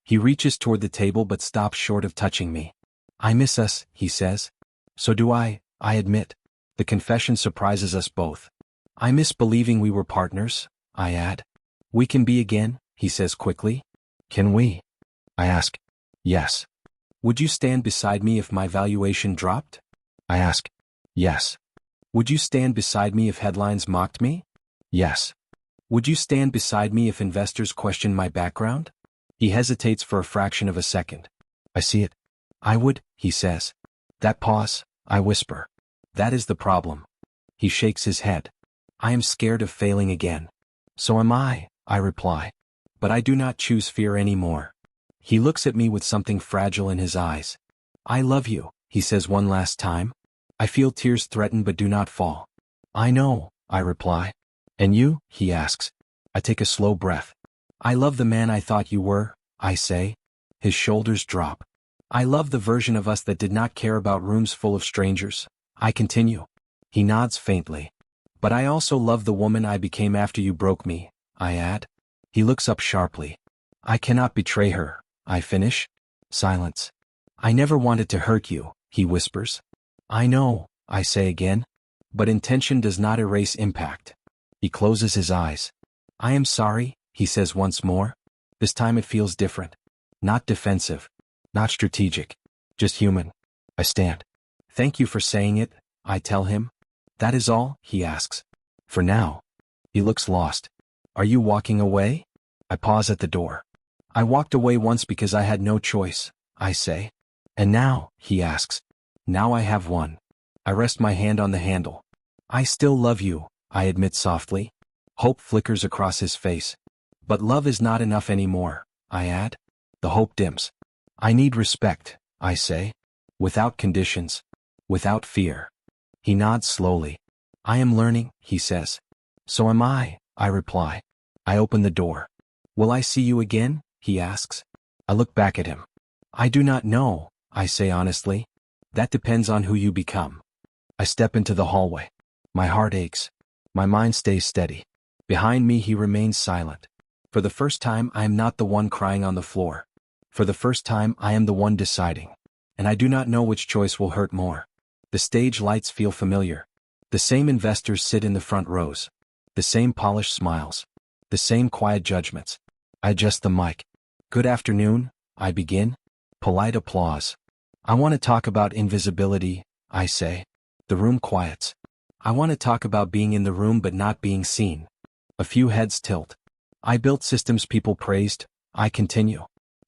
He reaches toward the table but stops short of touching me. I miss us, he says. So do I admit. The confession surprises us both. I miss believing we were partners, I add. We can be again, he says quickly. Can we? I ask. Yes. Would you stand beside me if my valuation dropped? I ask. Yes. Would you stand beside me if headlines mocked me? Yes. Would you stand beside me if investors questioned my background? He hesitates for a fraction of a second. I see it. I would, he says. That pause, I whisper. That is the problem. He shakes his head. I am scared of failing again. So am I reply. But I do not choose fear anymore. He looks at me with something fragile in his eyes. I love you, he says one last time. I feel tears threaten but do not fall. I know, I reply. And you, he asks. I take a slow breath. I love the man I thought you were, I say. His shoulders drop. I love the version of us that did not care about rooms full of strangers, I continue. He nods faintly. But I also love the woman I became after you broke me, I add. He looks up sharply. I cannot betray her, I finish. Silence. I never wanted to hurt you, he whispers. I know, I say again. But intention does not erase impact. He closes his eyes. I am sorry, he says once more. This time it feels different. Not defensive. Not strategic. Just human. I stand. Thank you for saying it, I tell him. That is all, he asks. For now. He looks lost. Are you walking away? I pause at the door. I walked away once because I had no choice, I say. And now, he asks. Now I have one. I rest my hand on the handle. I still love you, I admit softly. Hope flickers across his face. But love is not enough anymore, I add. The hope dims. I need respect, I say. Without conditions. Without fear. He nods slowly. I am learning, he says. So am I reply. I open the door. Will I see you again? He asks. I look back at him. I do not know, I say honestly. That depends on who you become. I step into the hallway. My heart aches. My mind stays steady. Behind me he remains silent. For the first time I am not the one crying on the floor. For the first time I am the one deciding. And I do not know which choice will hurt more. The stage lights feel familiar. The same investors sit in the front rows. The same polished smiles. The same quiet judgments. I adjust the mic. Good afternoon, I begin. Polite applause. I want to talk about invisibility, I say. The room quiets. I want to talk about being in the room but not being seen. A few heads tilt. I built systems people praised, I continue.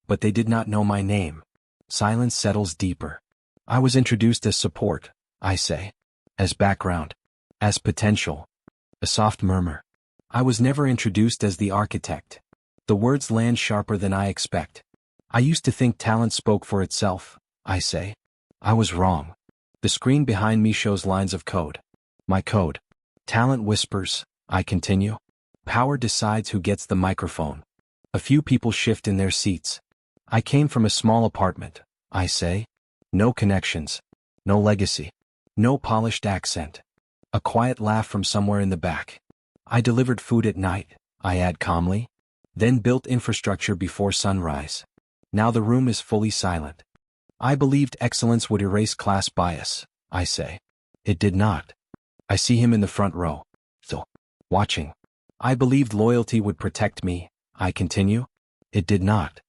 But they did not know my name. Silence settles deeper. I was introduced as support, I say. As background. As potential. A soft murmur. I was never introduced as the architect. The words land sharper than I expect. I used to think talent spoke for itself, I say. I was wrong. The screen behind me shows lines of code. My code. Talent whispers, I continue. Power decides who gets the microphone. A few people shift in their seats. I came from a small apartment, I say. No connections. No legacy. No polished accent. A quiet laugh from somewhere in the back. I delivered food at night, I add calmly. Then built infrastructure before sunrise. Now the room is fully silent. I believed excellence would erase class bias, I say. It did not. I see him in the front row. Still. Watching. I believed loyalty would protect me, I continue. It did not.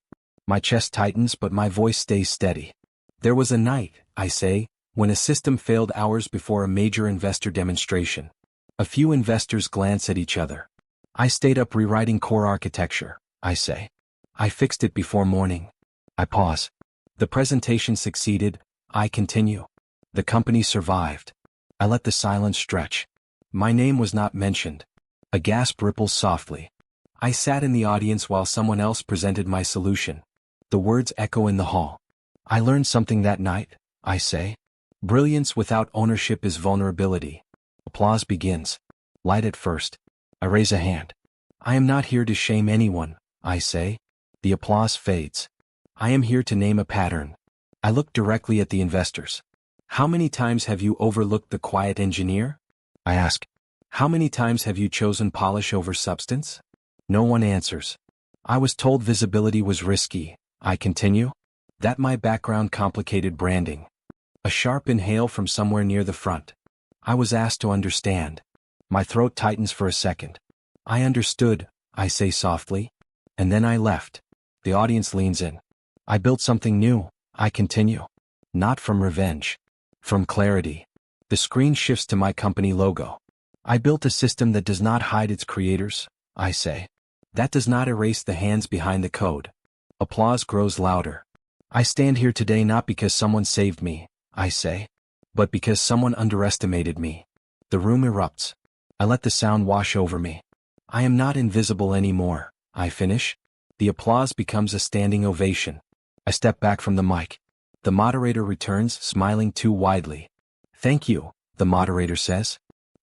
My chest tightens but my voice stays steady. There was a night, I say, when a system failed hours before a major investor demonstration. A few investors glance at each other. I stayed up rewriting core architecture, I say. I fixed it before morning. I pause. The presentation succeeded, I continue. The company survived. I let the silence stretch. My name was not mentioned. A gasp ripples softly. I sat in the audience while someone else presented my solution. The words echo in the hall. I learned something that night, I say. Brilliance without ownership is vulnerability. Applause begins. Light at first. I raise a hand. I am not here to shame anyone, I say. The applause fades. I am here to name a pattern. I look directly at the investors. How many times have you overlooked the quiet engineer? I ask. How many times have you chosen polish over substance? No one answers. I was told visibility was risky, I continue. That my background complicated branding. A sharp inhale from somewhere near the front. I was asked to understand. My throat tightens for a second. I understood, I say softly. And then I left. The audience leans in. I built something new, I continue. Not from revenge. From clarity. The screen shifts to my company logo. I built a system that does not hide its creators, I say. That does not erase the hands behind the code. Applause grows louder. I stand here today not because someone saved me, I say, but because someone underestimated me. The room erupts. I let the sound wash over me. I am not invisible anymore, I finish. The applause becomes a standing ovation. I step back from the mic. The moderator returns, smiling too widely. Thank you, the moderator says.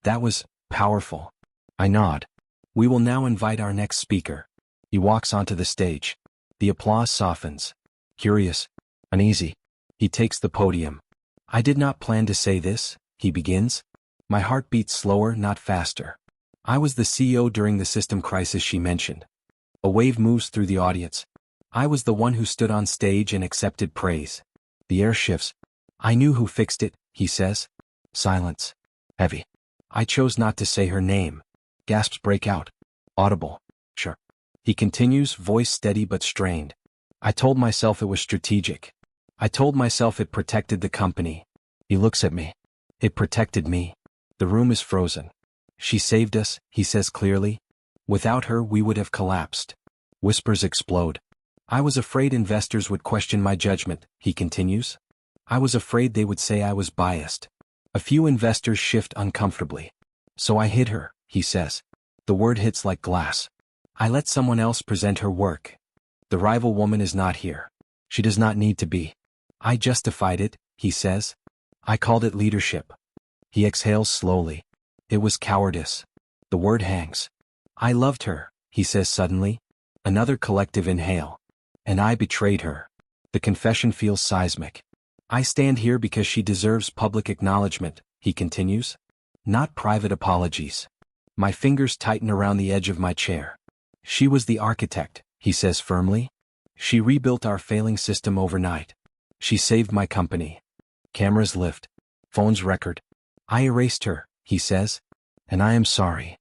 That was powerful. I nod. We will now invite our next speaker. He walks onto the stage. The applause softens. Curious, uneasy. He takes the podium. I did not plan to say this, he begins. My heart beats slower, not faster. I was the CEO during the system crisis she mentioned. A wave moves through the audience. I was the one who stood on stage and accepted praise. The air shifts. I knew who fixed it, he says. Silence. Heavy. I chose not to say her name. Gasps break out. Audible. Sure. He continues, voice steady but strained. I told myself it was strategic. I told myself it protected the company. He looks at me. It protected me. The room is frozen. She saved us, he says clearly. Without her, we would have collapsed. Whispers explode. I was afraid investors would question my judgment, he continues. I was afraid they would say I was biased. A few investors shift uncomfortably. So I hid her, he says. The word hits like glass. I let someone else present her work. The rival woman is not here. She does not need to be. I justified it, he says. I called it leadership. He exhales slowly. It was cowardice. The word hangs. I loved her, he says suddenly. Another collective inhale. And I betrayed her. The confession feels seismic. I stand here because she deserves public acknowledgement, he continues. Not private apologies. My fingers tighten around the edge of my chair. She was the architect, he says firmly. She rebuilt our failing system overnight. She saved my company. Cameras lift. Phones record. I erased her, he says. And I am sorry.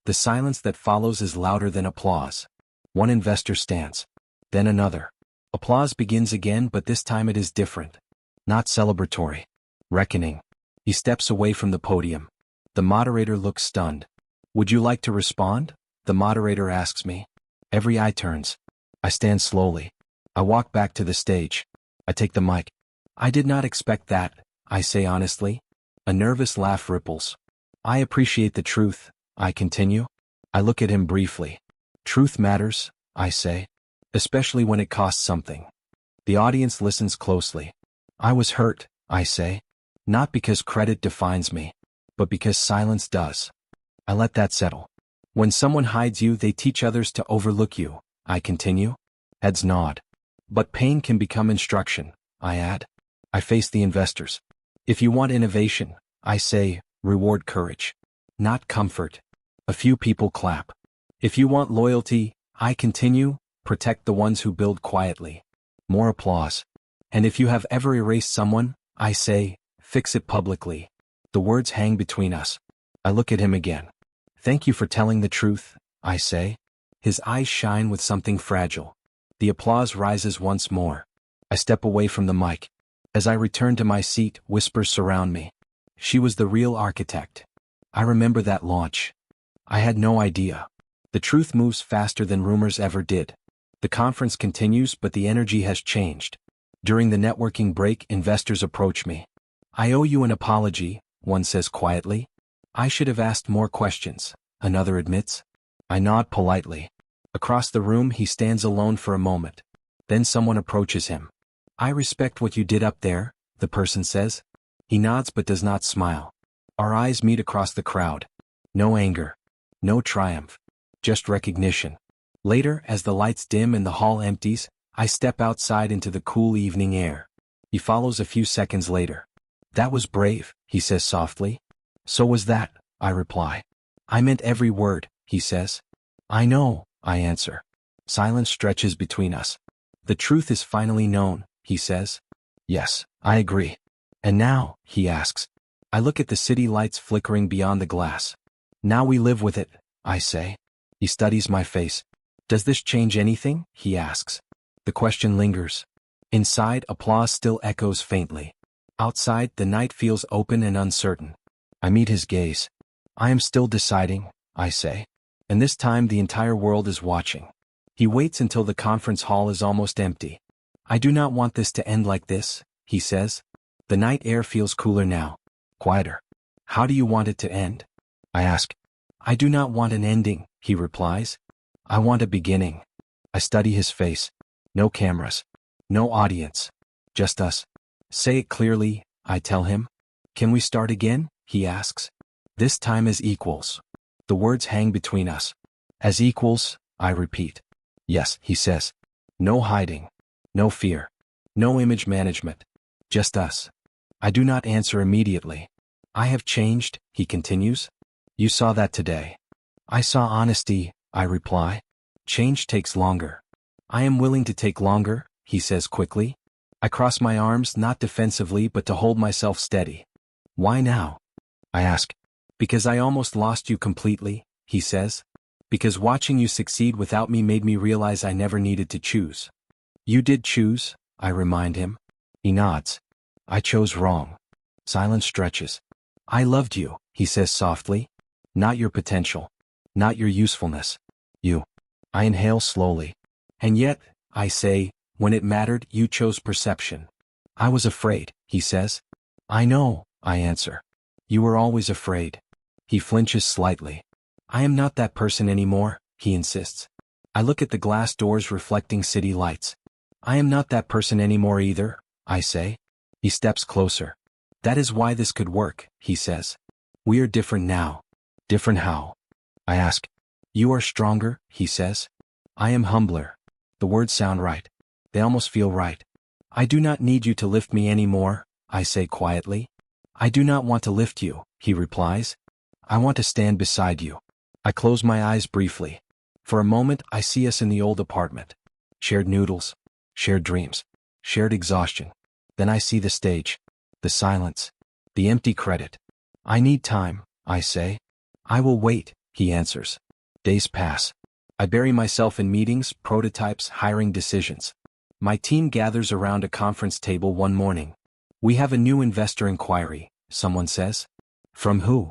The silence that follows is louder than applause. One investor stands. Then another. Applause begins again, but this time it is different. Not celebratory. Reckoning. He steps away from the podium. The moderator looks stunned. Would you like to respond? The moderator asks me. Every eye turns. I stand slowly. I walk back to the stage. I take the mic. I did not expect that, I say honestly. A nervous laugh ripples. I appreciate the truth, I continue. I look at him briefly. Truth matters, I say. Especially when it costs something. The audience listens closely. I was hurt, I say. Not because credit defines me, but because silence does. I let that settle. When someone hides you, they teach others to overlook you, I continue. Heads nod. But pain can become instruction, I add. I face the investors. If you want innovation, I say, reward courage. Not comfort. A few people clap. If you want loyalty, I continue, protect the ones who build quietly. More applause. And if you have ever erased someone, I say, fix it publicly. The words hang between us. I look at him again. Thank you for telling the truth, I say. His eyes shine with something fragile. The applause rises once more. I step away from the mic. As I return to my seat, whispers surround me. She was the real architect. I remember that launch. I had no idea. The truth moves faster than rumors ever did. The conference continues, but the energy has changed. During the networking break, investors approach me. I owe you an apology, one says quietly. I should have asked more questions, another admits. I nod politely. Across the room, he stands alone for a moment. Then someone approaches him. I respect what you did up there, the person says. He nods but does not smile. Our eyes meet across the crowd. No anger. No triumph. Just recognition. Later, as the lights dim and the hall empties, I step outside into the cool evening air. He follows a few seconds later. That was brave, he says softly. So was that, I reply. I meant every word, he says. I know, I answer. Silence stretches between us. The truth is finally known, he says. Yes, I agree. And now, he asks. I look at the city lights flickering beyond the glass. Now we live with it, I say. He studies my face. Does this change anything? He asks. The question lingers. Inside, applause still echoes faintly. Outside, the night feels open and uncertain. I meet his gaze. I am still deciding, I say. And this time the entire world is watching. He waits until the conference hall is almost empty. I do not want this to end like this, he says. The night air feels cooler now. Quieter. How do you want it to end? I ask. I do not want an ending, he replies. I want a beginning. I study his face. No cameras. No audience. Just us. Say it clearly, I tell him. Can we start again? He asks. This time as equals. The words hang between us. As equals, I repeat. Yes, he says. No hiding. No fear. No image management. Just us. I do not answer immediately. I have changed, he continues. You saw that today. I saw honesty, I reply. Change takes longer. I am willing to take longer, he says quickly. I cross my arms not defensively but to hold myself steady. Why now? I ask. Because I almost lost you completely, he says. Because watching you succeed without me made me realize I never needed to choose. You did choose, I remind him. He nods. I chose wrong. Silence stretches. I loved you, he says softly. Not your potential. Not your usefulness. You. I inhale slowly. And yet, I say, when it mattered, you chose perception. I was afraid, he says. I know, I answer. You were always afraid. He flinches slightly. I am not that person anymore, he insists. I look at the glass doors reflecting city lights. I am not that person anymore either, I say. He steps closer. That is why this could work, he says. We are different now. Different how? I ask. You are stronger, he says. I am humbler. The words sound right. They almost feel right. I do not need you to lift me anymore, I say quietly. I do not want to lift you, he replies. I want to stand beside you. I close my eyes briefly. For a moment, I see us in the old apartment. Shared noodles. Shared dreams. Shared exhaustion. Then I see the stage. The silence. The empty credit. I need time, I say. I will wait, he answers. Days pass. I bury myself in meetings, prototypes, hiring decisions. My team gathers around a conference table one morning. We have a new investor inquiry, someone says. From who?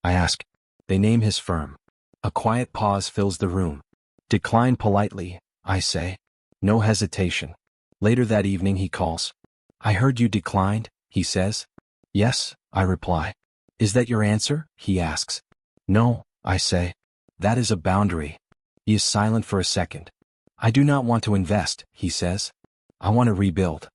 I ask. They name his firm. A quiet pause fills the room. Decline politely, I say. No hesitation. Later that evening he calls. I heard you declined, he says. Yes, I reply. Is that your answer? He asks. No, I say. That is a boundary. He is silent for a second. I do not want to invest, he says. I want to rebuild.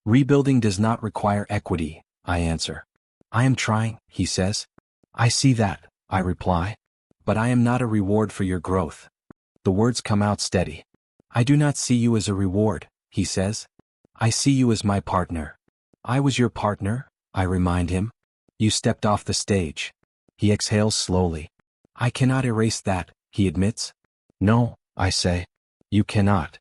Rebuilding does not require equity, I answer. I am trying, he says. I see that, I reply. But I am not a reward for your growth. The words come out steady. I do not see you as a reward, he says. I see you as my partner. I was your partner, I remind him. You stepped off the stage. He exhales slowly. I cannot erase that, he admits. No, I say. You cannot.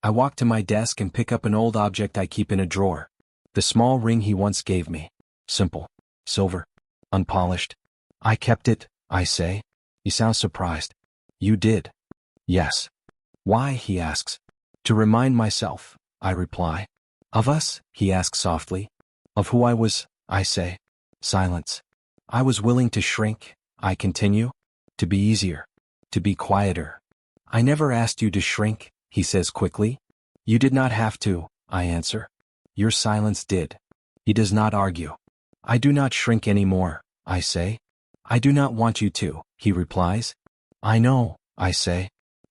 I walk to my desk and pick up an old object I keep in a drawer. The small ring he once gave me. Simple. Silver. Unpolished. I kept it, I say. He sounds surprised. You did. Yes. Why, he asks. To remind myself, I reply. Of us, he asks softly. Of who I was, I say. Silence. I was willing to shrink, I continue. To be easier. To be quieter. I never asked you to shrink, he says quickly. You did not have to, I answer. Your silence did. He does not argue. I do not shrink anymore, I say. I do not want you to, he replies. I know, I say.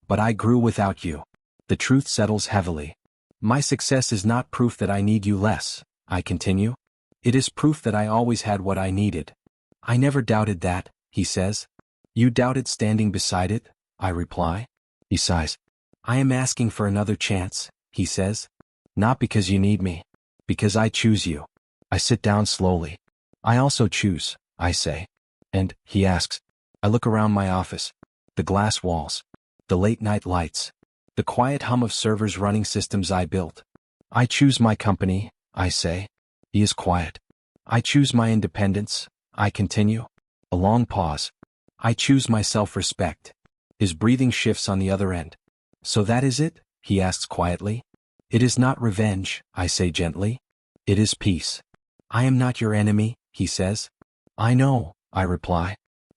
But I grew without you. The truth settles heavily. My success is not proof that I need you less, I continue. It is proof that I always had what I needed. I never doubted that, he says. You doubted standing beside it, I reply. He sighs. I am asking for another chance, he says. Not because you need me. Because I choose you. I sit down slowly. I also choose, I say. And, he asks. I look around my office. The glass walls. The late-night lights. The quiet hum of servers running systems I built. I choose my company, I say. He is quiet. I choose my independence, I continue. A long pause. I choose my self-respect. His breathing shifts on the other end. So that is it? He asks quietly. It is not revenge, I say gently. It is peace. I am not your enemy, he says. I know, I reply.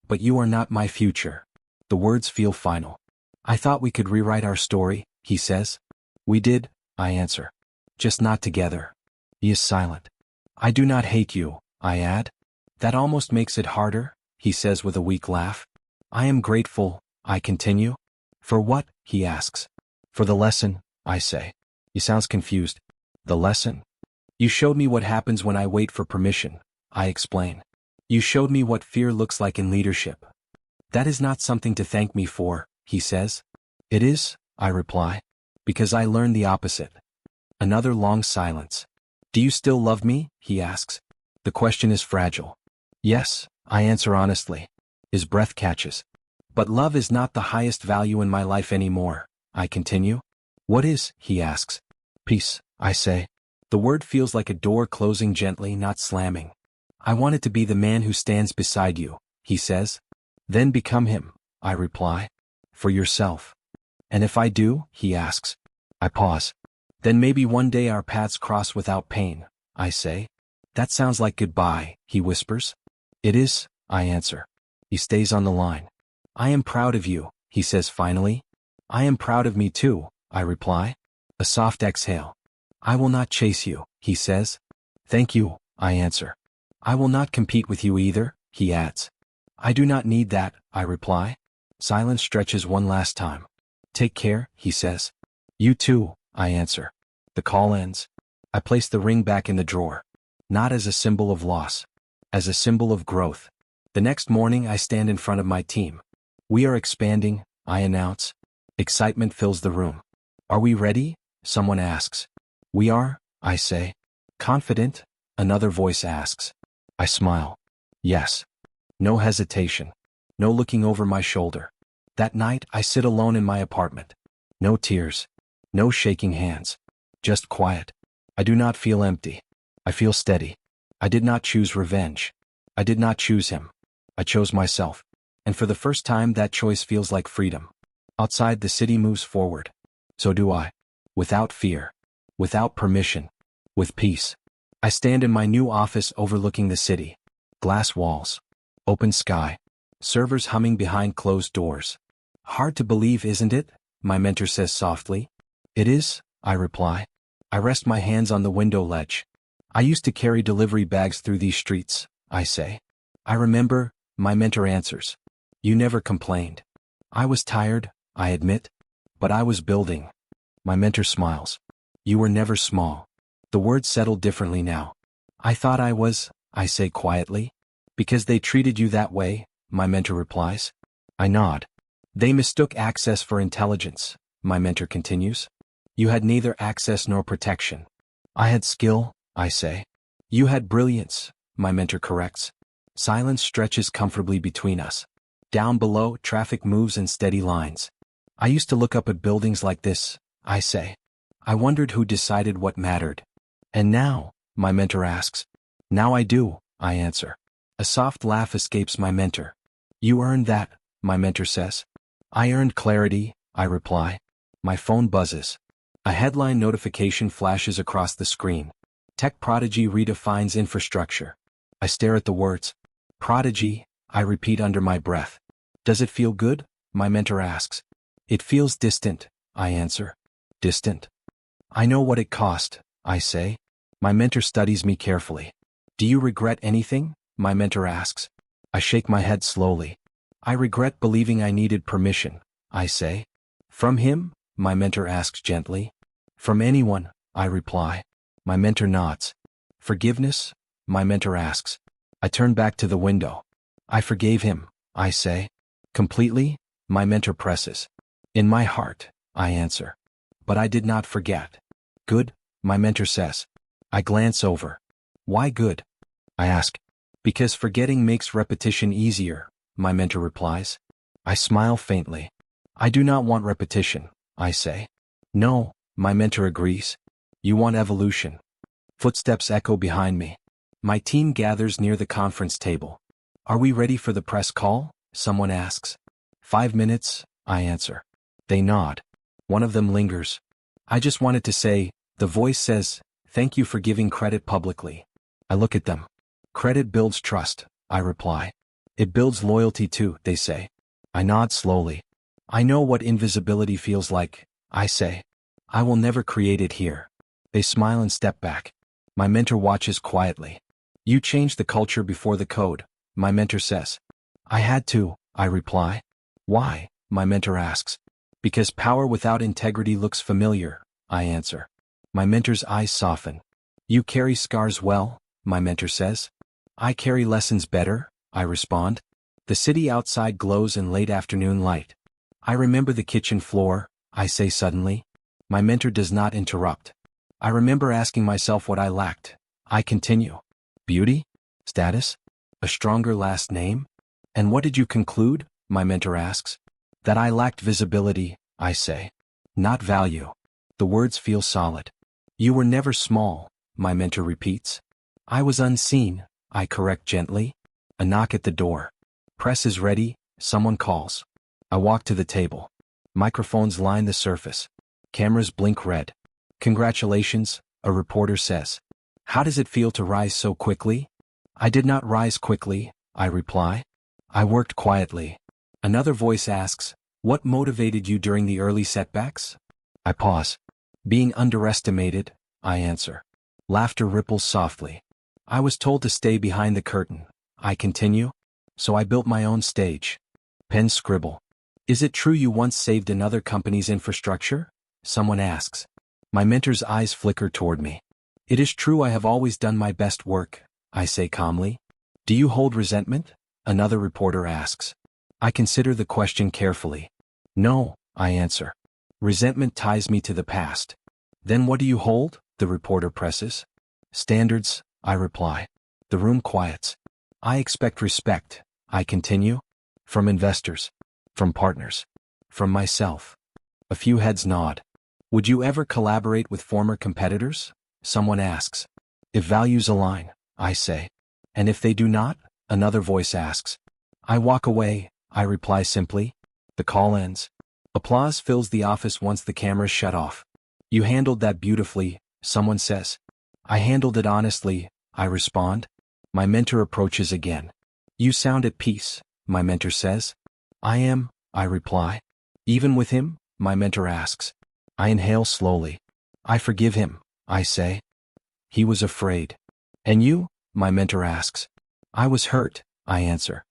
But you are not my future. The words feel final. I thought we could rewrite our story, he says. We did, I answer. Just not together. He is silent. I do not hate you, I add. That almost makes it harder, he says with a weak laugh. I am grateful, I continue. For what? He asks. For the lesson, I say. He sounds confused. The lesson? You showed me what happens when I wait for permission, I explain. You showed me what fear looks like in leadership. That is not something to thank me for, he says. It is, I reply. Because I learned the opposite. Another long silence. Do you still love me? He asks. The question is fragile. Yes, I answer honestly. His breath catches. But love is not the highest value in my life anymore, I continue. What is? He asks. Peace, I say. The word feels like a door closing gently, not slamming. I wanted to be the man who stands beside you, he says. Then become him, I reply. For yourself. And if I do, he asks. I pause. Then maybe one day our paths cross without pain, I say. That sounds like goodbye, he whispers. It is, I answer. He stays on the line. I am proud of you, he says finally. I am proud of me too, I reply. A soft exhale. I will not chase you, he says. Thank you, I answer. I will not compete with you either, he adds. I do not need that, I reply. Silence stretches one last time. Take care, he says. You too, I answer. The call ends. I place the ring back in the drawer. Not as a symbol of loss. As a symbol of growth. The next morning I stand in front of my team. We are expanding, I announce. Excitement fills the room. Are we ready? Someone asks. We are, I say. Confident? Another voice asks. I smile. Yes. No hesitation. No looking over my shoulder. That night I sit alone in my apartment. No tears. No shaking hands. Just quiet. I do not feel empty. I feel steady. I did not choose revenge. I did not choose him. I chose myself. And for the first time that choice feels like freedom. Outside the city moves forward. So do I. Without fear. Without permission. With peace. I stand in my new office overlooking the city. Glass walls. Open sky. Servers humming behind closed doors. Hard to believe, isn't it? My mentor says softly. It is, I reply. I rest my hands on the window ledge. I used to carry delivery bags through these streets, I say. I remember, my mentor answers. You never complained. I was tired, I admit. But I was building. My mentor smiles. You were never small. The words settle differently now. I thought I was, I say quietly. Because they treated you that way, my mentor replies. I nod. They mistook access for intelligence, my mentor continues. You had neither access nor protection. I had skill, I say. You had brilliance, my mentor corrects. Silence stretches comfortably between us. Down below, traffic moves in steady lines. I used to look up at buildings like this, I say. I wondered who decided what mattered. And now, my mentor asks. Now I do, I answer. A soft laugh escapes my mentor. You earned that, my mentor says. I earned clarity, I reply. My phone buzzes. A headline notification flashes across the screen. Tech prodigy redefines infrastructure. I stare at the words. Prodigy, I repeat under my breath. Does it feel good? My mentor asks. It feels distant, I answer. Distant? I know what it cost, I say. My mentor studies me carefully. Do you regret anything? My mentor asks. I shake my head slowly. I regret believing I needed permission, I say. From him? My mentor asks gently. From anyone, I reply. My mentor nods. Forgiveness? My mentor asks. I turn back to the window. I forgave him, I say. Completely? My mentor presses. In my heart, I answer. But I did not forget. Good? My mentor says. I glance over. Why good? I ask. Because forgetting makes repetition easier, my mentor replies. I smile faintly. I do not want repetition, I say. No, my mentor agrees. You want evolution. Footsteps echo behind me. My team gathers near the conference table. Are we ready for the press call? Someone asks. 5 minutes, I answer. They nod. One of them lingers. I just wanted to say, the voice says, thank you for giving credit publicly. I look at them. Credit builds trust, I reply. It builds loyalty too, they say. I nod slowly. I know what invisibility feels like, I say. I will never create it here. They smile and step back. My mentor watches quietly. You changed the culture before the code, my mentor says. I had to, I reply. Why? My mentor asks. Because power without integrity looks familiar, I answer. My mentor's eyes soften. You carry scars well, my mentor says. I carry lessons better, I respond. The city outside glows in late afternoon light. I remember the kitchen floor, I say suddenly. My mentor does not interrupt. I remember asking myself what I lacked. I continue. Beauty? Status? A stronger last name? And what did you conclude? My mentor asks. That I lacked visibility, I say. Not value. The words feel solid. You were never small, my mentor repeats. I was unseen, I correct gently. A knock at the door. Press is ready, someone calls. I walk to the table. Microphones line the surface. Cameras blink red. Congratulations, a reporter says. How does it feel to rise so quickly? I did not rise quickly, I reply. I worked quietly. Another voice asks, what motivated you during the early setbacks? I pause. Being underestimated, I answer. Laughter ripples softly. I was told to stay behind the curtain, I continue. So I built my own stage. Pens scribble. Is it true you once saved another company's infrastructure? Someone asks. My mentor's eyes flicker toward me. It is true I have always done my best work, I say calmly. Do you hold resentment? Another reporter asks. I consider the question carefully. No, I answer. Resentment ties me to the past. Then what do you hold? The reporter presses. Standards, I reply. The room quiets. I expect respect, I continue. From investors. From partners. From myself. A few heads nod. Would you ever collaborate with former competitors? Someone asks. If values align, I say. And if they do not? Another voice asks. I walk away, I reply simply. The call ends. Applause fills the office once the cameras shut off. You handled that beautifully, someone says. I handled it honestly, I respond. My mentor approaches again. You sound at peace, my mentor says. I am, I reply. Even with him? My mentor asks. I inhale slowly. I forgive him, I say. He was afraid. And you? My mentor asks. I was hurt, I answer.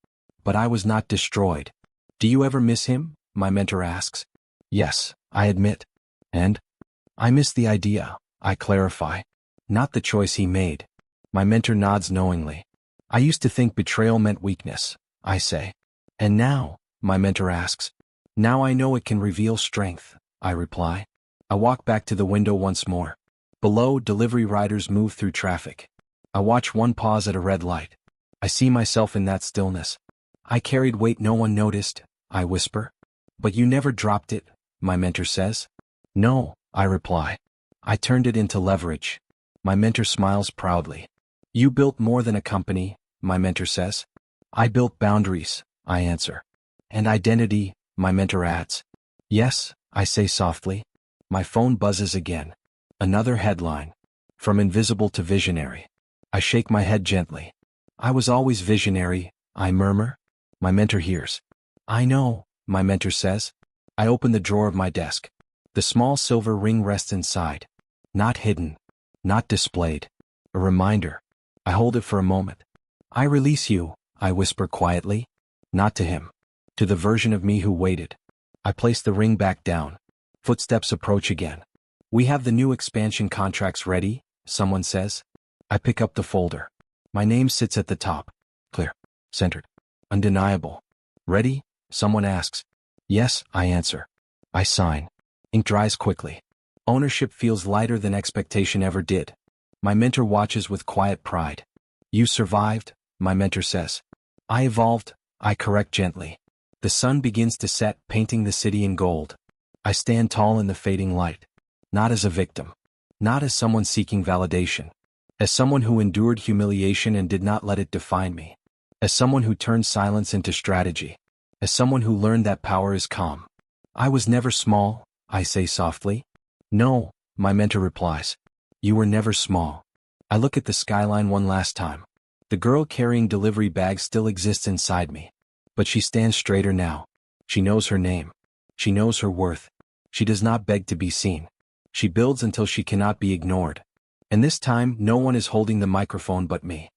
But I was not destroyed. Do you ever miss him? My mentor asks. Yes, I admit. And? I miss the idea, I clarify. Not the choice he made. My mentor nods knowingly. I used to think betrayal meant weakness, I say. And now? My mentor asks. Now I know it can reveal strength, I reply. I walk back to the window once more. Below, delivery riders move through traffic. I watch one pause at a red light. I see myself in that stillness. I carried weight no one noticed, I whisper. But you never dropped it, my mentor says. No, I reply. I turned it into leverage. My mentor smiles proudly. You built more than a company, my mentor says. I built boundaries, I answer. And identity, my mentor adds. Yes, I say softly. My phone buzzes again. Another headline. From invisible to visionary. I shake my head gently. I was always visionary, I murmur. My mentor hears. I know, my mentor says. I open the drawer of my desk. The small silver ring rests inside. Not hidden. Not displayed. A reminder. I hold it for a moment. I release you, I whisper quietly. Not to him. To the version of me who waited. I place the ring back down. Footsteps approach again. We have the new expansion contracts ready, someone says. I pick up the folder. My name sits at the top. Clear. Centered. Undeniable. Ready? Someone asks. Yes, I answer. I sign. Ink dries quickly. Ownership feels lighter than expectation ever did. My mentor watches with quiet pride. You survived, my mentor says. I evolved, I correct gently. The sun begins to set, painting the city in gold. I stand tall in the fading light. Not as a victim. Not as someone seeking validation. As someone who endured humiliation and did not let it define me. As someone who turned silence into strategy. As someone who learned that power is calm. I was never small, I say softly. No, my mentor replies. You were never small. I look at the skyline one last time. The girl carrying delivery bags still exists inside me. But she stands straighter now. She knows her name. She knows her worth. She does not beg to be seen. She builds until she cannot be ignored. And this time, no one is holding the microphone but me.